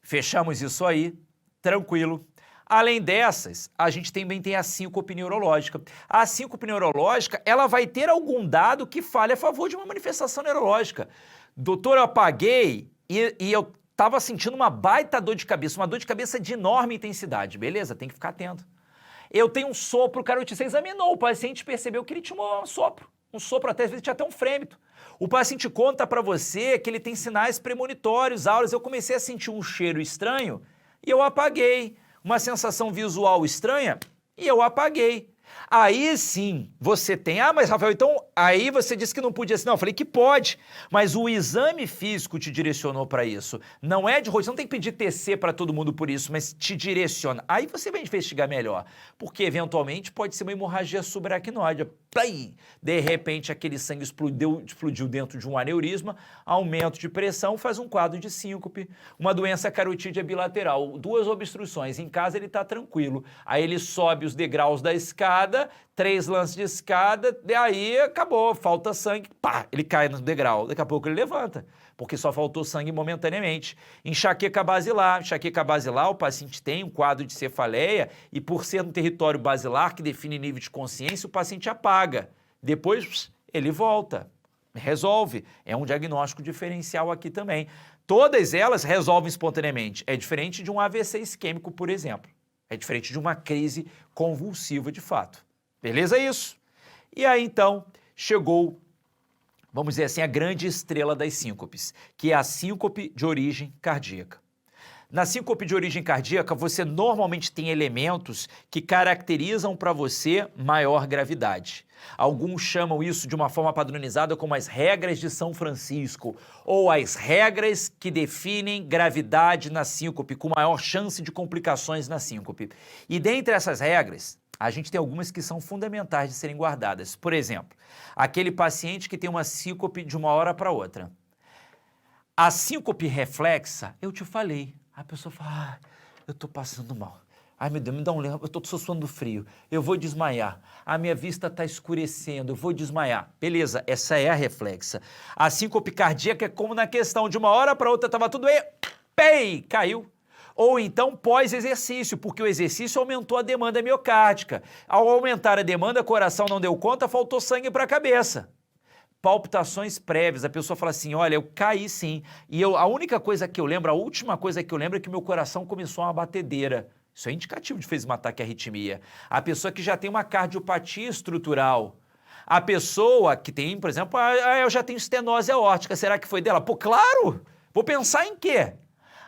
Fechamos isso aí, tranquilo. Além dessas, a gente também tem a síncope neurológica. A síncope neurológica, ela vai ter algum dado que fale a favor de uma manifestação neurológica. Doutor, eu apaguei e eu estava sentindo uma baita dor de cabeça, uma dor de cabeça de enorme intensidade. Beleza, tem que ficar atento. Eu tenho um sopro carotídeo. Você examinou, o paciente percebeu que ele tinha um sopro. Um sopro, até às vezes tinha até um frêmito. O paciente conta para você que ele tem sinais premonitórios, auras. Eu comecei a sentir um cheiro estranho e eu apaguei. Uma sensação visual estranha e eu apaguei. Aí sim, você tem, mas Rafael, então aí você disse que não podia ser. Não, eu falei que pode, mas o exame físico te direcionou para isso. Não é de rotina, você não tem que pedir TC para todo mundo por isso, mas te direciona. Aí você vai investigar melhor, porque eventualmente pode ser uma hemorragia subaracnoide. Play! De repente aquele sangue explodiu dentro de um aneurisma, aumento de pressão, faz um quadro de síncope, uma doença carotídea bilateral, 2 obstruções. Em casa ele está tranquilo, aí ele sobe os degraus da escada, 3 lances de escada, e aí acabou, falta sangue, pá, ele cai no degrau, daqui a pouco ele levanta, porque só faltou sangue momentaneamente. Enxaqueca basilar, o paciente tem um quadro de cefaleia e por ser no território basilar que define nível de consciência, o paciente apaga, depois ele volta, resolve, é um diagnóstico diferencial aqui também. Todas elas resolvem espontaneamente, é diferente de um AVC isquêmico, por exemplo. É diferente de uma crise convulsiva de fato. Beleza isso? E aí então chegou, vamos dizer assim, a grande estrela das síncopes, que é a síncope de origem cardíaca. Na síncope de origem cardíaca, você normalmente tem elementos que caracterizam para você maior gravidade. Alguns chamam isso de uma forma padronizada como as regras de São Francisco, ou as regras que definem gravidade na síncope, com maior chance de complicações na síncope. E dentre essas regras, a gente tem algumas que são fundamentais de serem guardadas. Por exemplo, aquele paciente que tem uma síncope de uma hora para outra. A síncope reflexa, eu te falei. A pessoa fala, eu tô passando mal. Ai, meu Deus, me dá um lenço, eu tô suando frio, eu vou desmaiar. A minha vista tá escurecendo, eu vou desmaiar. Beleza, essa é a reflexa. A síncope cardíaca é como na questão de uma hora para outra, tava tudo aí, pei, caiu. Ou então pós-exercício, porque o exercício aumentou a demanda miocárdica. Ao aumentar a demanda, o coração não deu conta, faltou sangue para a cabeça. Palpitações prévias, a pessoa fala assim, olha, eu caí sim, e a única coisa que eu lembro, a última coisa que eu lembro é que meu coração começou uma batedeira. Isso é indicativo de fez um ataque à arritmia. A pessoa que já tem uma cardiopatia estrutural, a pessoa que tem, por exemplo, eu já tenho estenose aórtica, será que foi dela? Pô, claro! Vou pensar em quê?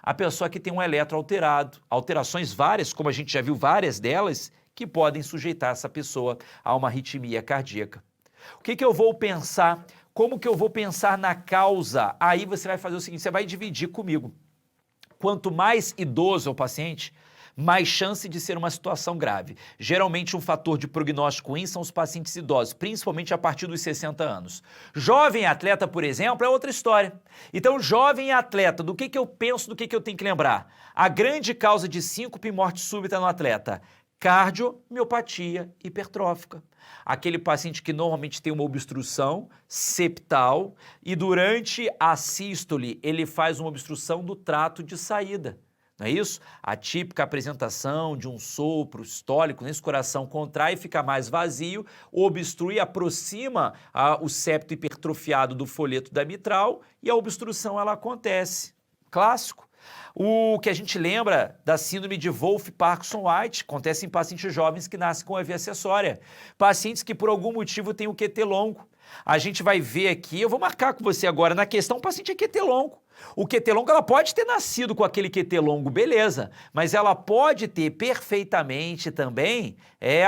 A pessoa que tem um eletro alterado, alterações várias, como a gente já viu várias delas, que podem sujeitar essa pessoa a uma arritmia cardíaca. O que eu vou pensar? Como que eu vou pensar na causa? Aí você vai fazer o seguinte, você vai dividir comigo. Quanto mais idoso é o paciente, mais chance de ser uma situação grave. Geralmente um fator de prognóstico ruim são os pacientes idosos, principalmente a partir dos 60 anos. Jovem atleta, por exemplo, é outra história. Então, jovem atleta, do que eu penso, do que eu tenho que lembrar? A grande causa de síncope e morte súbita no atleta: cardiomiopatia hipertrófica. Aquele paciente que normalmente tem uma obstrução septal e durante a sístole ele faz uma obstrução do trato de saída. Não é isso? A típica apresentação de um sopro sistólico, nesse coração contrai, fica mais vazio, obstrui, aproxima o septo hipertrofiado do folheto da mitral e a obstrução ela acontece. Clássico. O que a gente lembra da síndrome de Wolff-Parkinson-White acontece em pacientes jovens que nascem com AV acessória. Pacientes que por algum motivo têm o QT longo. A gente vai ver aqui, eu vou marcar com você agora na questão, o paciente é QT longo. O QT longo, ela pode ter nascido com aquele QT longo, beleza, mas ela pode ter perfeitamente também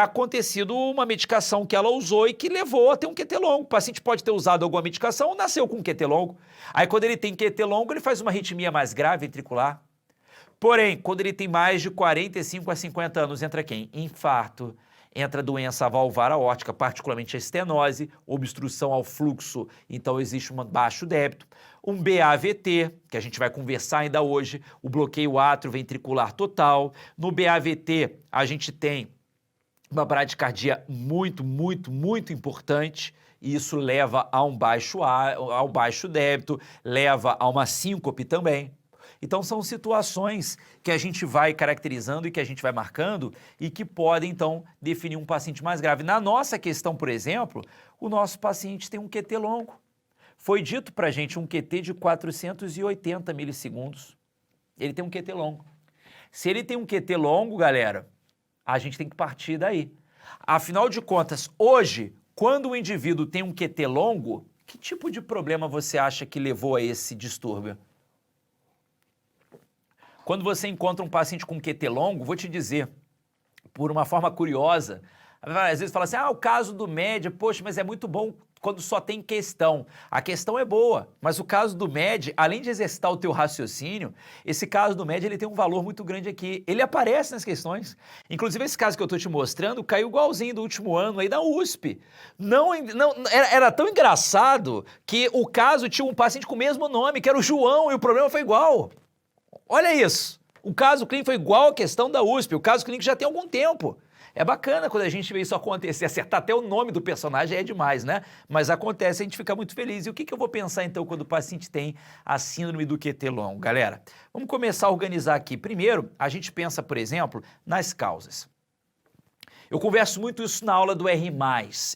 acontecido uma medicação que ela usou e que levou a ter um QT longo. O paciente pode ter usado alguma medicação ou nasceu com um QT longo. Aí quando ele tem QT longo, ele faz uma arritmia mais grave ventricular. Porém, quando ele tem mais de 45 a 50 anos, entra quem? Infarto. Entra doença valvar aórtica, particularmente a estenose, obstrução ao fluxo, então existe um baixo débito. Um BAVT, que a gente vai conversar ainda hoje, o bloqueio atrioventricular total. No BAVT, a gente tem uma bradicardia muito importante, e isso leva a um baixo débito, leva a uma síncope também. Então são situações que a gente vai caracterizando e que a gente vai marcando e que podem, então, definir um paciente mais grave. Na nossa questão, por exemplo, o nosso paciente tem um QT longo. Foi dito para a gente um QT de 480 milissegundos. Ele tem um QT longo. Se ele tem um QT longo, galera, a gente tem que partir daí. Afinal de contas, hoje, quando o indivíduo tem um QT longo, que tipo de problema você acha que levou a esse distúrbio? Quando você encontra um paciente com QT longo, vou te dizer, por uma forma curiosa, Às vezes fala assim, o caso do MED, poxa, mas é muito bom quando só tem questão. A questão é boa, mas o caso do MED, além de exercitar o teu raciocínio, esse caso do MED ele tem um valor muito grande aqui. Ele aparece nas questões. Inclusive esse caso que eu estou te mostrando caiu igualzinho do último ano aí da USP. Era tão engraçado que o caso tinha um paciente com o mesmo nome, que era o João, e o problema foi igual. Olha isso. O caso clínico foi igual à questão da USP. O caso clínico já tem algum tempo. É bacana quando a gente vê isso acontecer, acertar até o nome do personagem é demais, né? Mas acontece, a gente fica muito feliz. E o que eu vou pensar então quando o paciente tem a síndrome do QT longo? Galera, vamos começar a organizar aqui. Primeiro, a gente pensa, por exemplo, nas causas. Eu converso muito isso na aula do R+,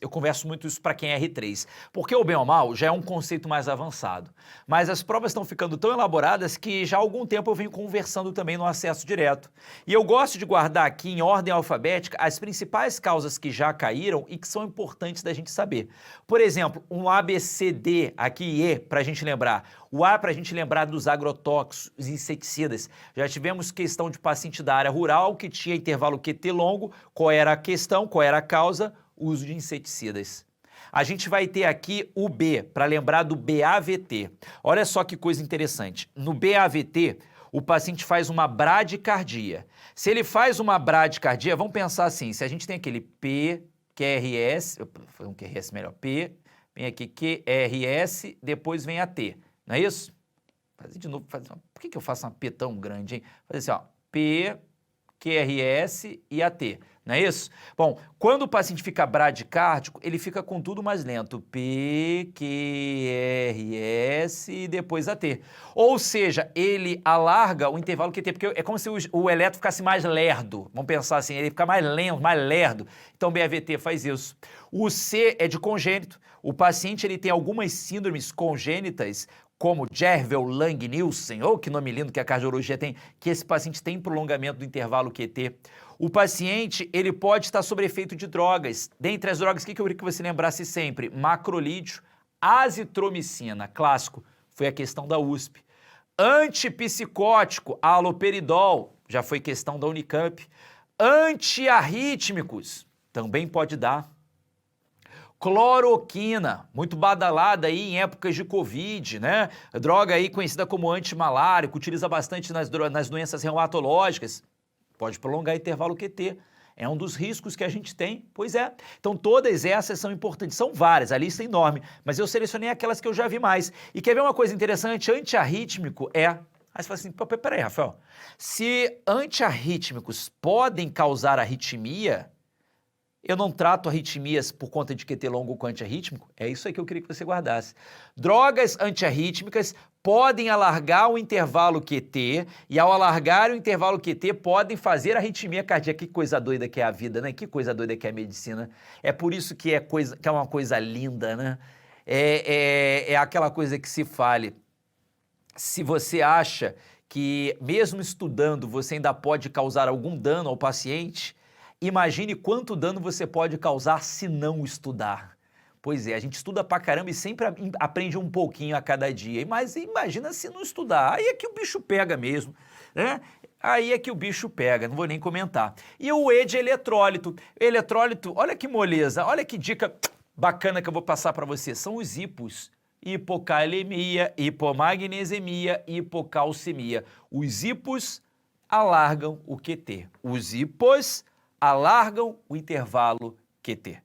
eu converso muito isso para quem é R3, porque o bem ou mal já é um conceito mais avançado, mas as provas estão ficando tão elaboradas que já há algum tempo eu venho conversando também no acesso direto. E eu gosto de guardar aqui em ordem alfabética as principais causas que já caíram e que são importantes da gente saber. Por exemplo, um ABCD, aqui E, para a gente lembrar. O A para a gente lembrar dos agrotóxicos, os inseticidas. Já tivemos questão de paciente da área rural que tinha intervalo QT longo. Qual era a questão, qual era a causa? O uso de inseticidas. A gente vai ter aqui o B, para lembrar do BAVT. Olha só que coisa interessante. No BAVT, o paciente faz uma bradicardia. Se ele faz uma bradicardia, vamos pensar assim, se a gente tem aquele P, QRS, foi um QRS melhor, P, vem aqui QRS, depois vem a T. Não é isso? Fazer de novo. Por que eu faço uma P tão grande, hein? Fazer assim, ó. P, QRS e AT. Não é isso? Bom, quando o paciente fica bradicárdico, ele fica com tudo mais lento. P, QRS e depois AT. Ou seja, ele alarga o intervalo QT, porque é como se o eletro ficasse mais lerdo. Vamos pensar assim, ele fica mais lento, mais lerdo. Então o BAVT faz isso. O C é de congênito. O paciente ele tem algumas síndromes congênitas, como Jervell-Lange-Nielsen, ou que nome lindo que a cardiologia tem, que esse paciente tem prolongamento do intervalo QT. O paciente, ele pode estar sob efeito de drogas. Dentre as drogas, o que eu queria que você lembrasse sempre? Macrolídeo, azitromicina, clássico, foi a questão da USP. Antipsicótico, haloperidol, já foi questão da Unicamp. Antiarrítmicos, também pode dar. Cloroquina, muito badalada aí em épocas de Covid, né? Droga aí conhecida como antimalárico, utiliza bastante nas doenças reumatológicas. Pode prolongar intervalo QT. É um dos riscos que a gente tem, pois é. Então todas essas são importantes, são várias, a lista é enorme, mas eu selecionei aquelas que eu já vi mais. E quer ver uma coisa interessante? Antiarrítmico é... Aí você fala assim, peraí, Rafael, se antiarrítmicos podem causar arritmia, eu não trato arritmias por conta de QT longo com antiarrítmico? É isso aí que eu queria que você guardasse. Drogas antiarrítmicas podem alargar o intervalo QT e ao alargar o intervalo QT podem fazer arritmia cardíaca. Que coisa doida que é a vida, né? Que coisa doida que é a medicina. É por isso que é uma coisa linda, né? É aquela coisa que se fale. Se você acha que mesmo estudando você ainda pode causar algum dano ao paciente, imagine quanto dano você pode causar se não estudar. Pois é, a gente estuda pra caramba e sempre aprende um pouquinho a cada dia. Mas imagina se não estudar. Aí é que o bicho pega mesmo, né? Aí é que o bicho pega, não vou nem comentar. E o E de eletrólito. Eletrólito, olha que moleza, olha que dica bacana que eu vou passar para você. São os hipos. Hipocalemia, hipomagnesemia, hipocalcemia. Os hipos alargam o QT. Os hipos alargam o intervalo QT.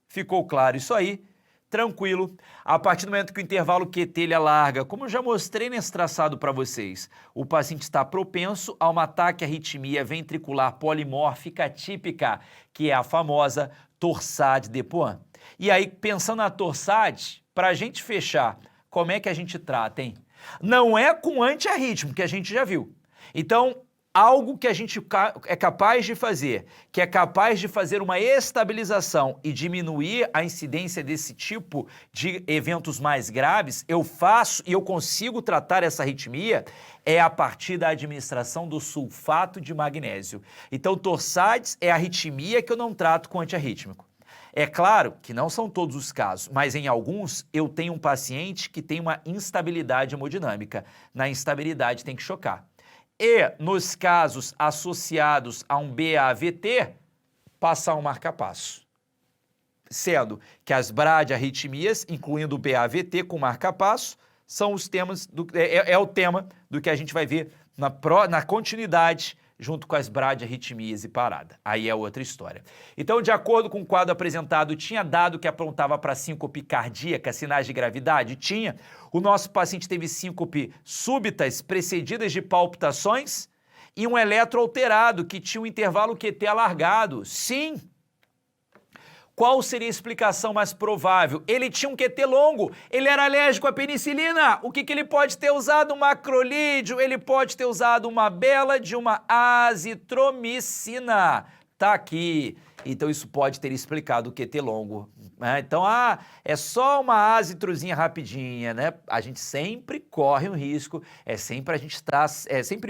Ficou claro isso aí? Tranquilo. A partir do momento que o intervalo QT ele alarga, como eu já mostrei nesse traçado para vocês, o paciente está propenso a uma taquiarritmia ventricular polimórfica típica, que é a famosa torsade de Points. E aí, pensando na torsade, para a gente fechar, como é que a gente trata, hein? Não é com antiarrítmico, que a gente já viu. Então, algo que a gente é capaz de fazer, que é capaz de fazer uma estabilização e diminuir a incidência desse tipo de eventos mais graves, eu faço e eu consigo tratar essa arritmia é a partir da administração do sulfato de magnésio. Então, torsades é a arritmia que eu não trato com antiarrítmico. É claro que não são todos os casos, mas em alguns eu tenho um paciente que tem uma instabilidade hemodinâmica. Na instabilidade tem que chocar. E nos casos associados a um BAVT, passar um marca-passo. Sendo que as bradiarritmias, incluindo o BAVT com marca-passo, são os temas é o tema do que a gente vai ver na continuidade junto com as bradiarritmias e parada. Aí é outra história. Então, de acordo com o quadro apresentado, tinha dado que apontava para síncope cardíaca, sinais de gravidade? Tinha. O nosso paciente teve síncope súbitas, precedidas de palpitações, e um eletro alterado, que tinha um intervalo QT alargado. Sim. Qual seria a explicação mais provável? Ele tinha um QT longo, ele era alérgico à penicilina. O que ele pode ter usado? Um macrolídeo, ele pode ter usado uma bela de uma azitromicina. Tá aqui. Então isso pode ter explicado o QT longo. Né? Então, é só uma azitrozinha rapidinha, né? A gente sempre corre um risco, é sempre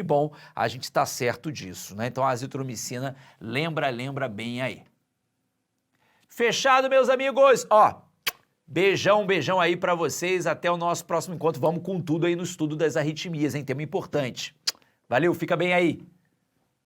bom a gente estar certo disso, né? Então a azitromicina lembra bem aí. Fechado, meus amigos? Ó, beijão aí pra vocês. Até o nosso próximo encontro. Vamos com tudo aí no estudo das arritmias, hein? Tema importante. Valeu, fica bem aí.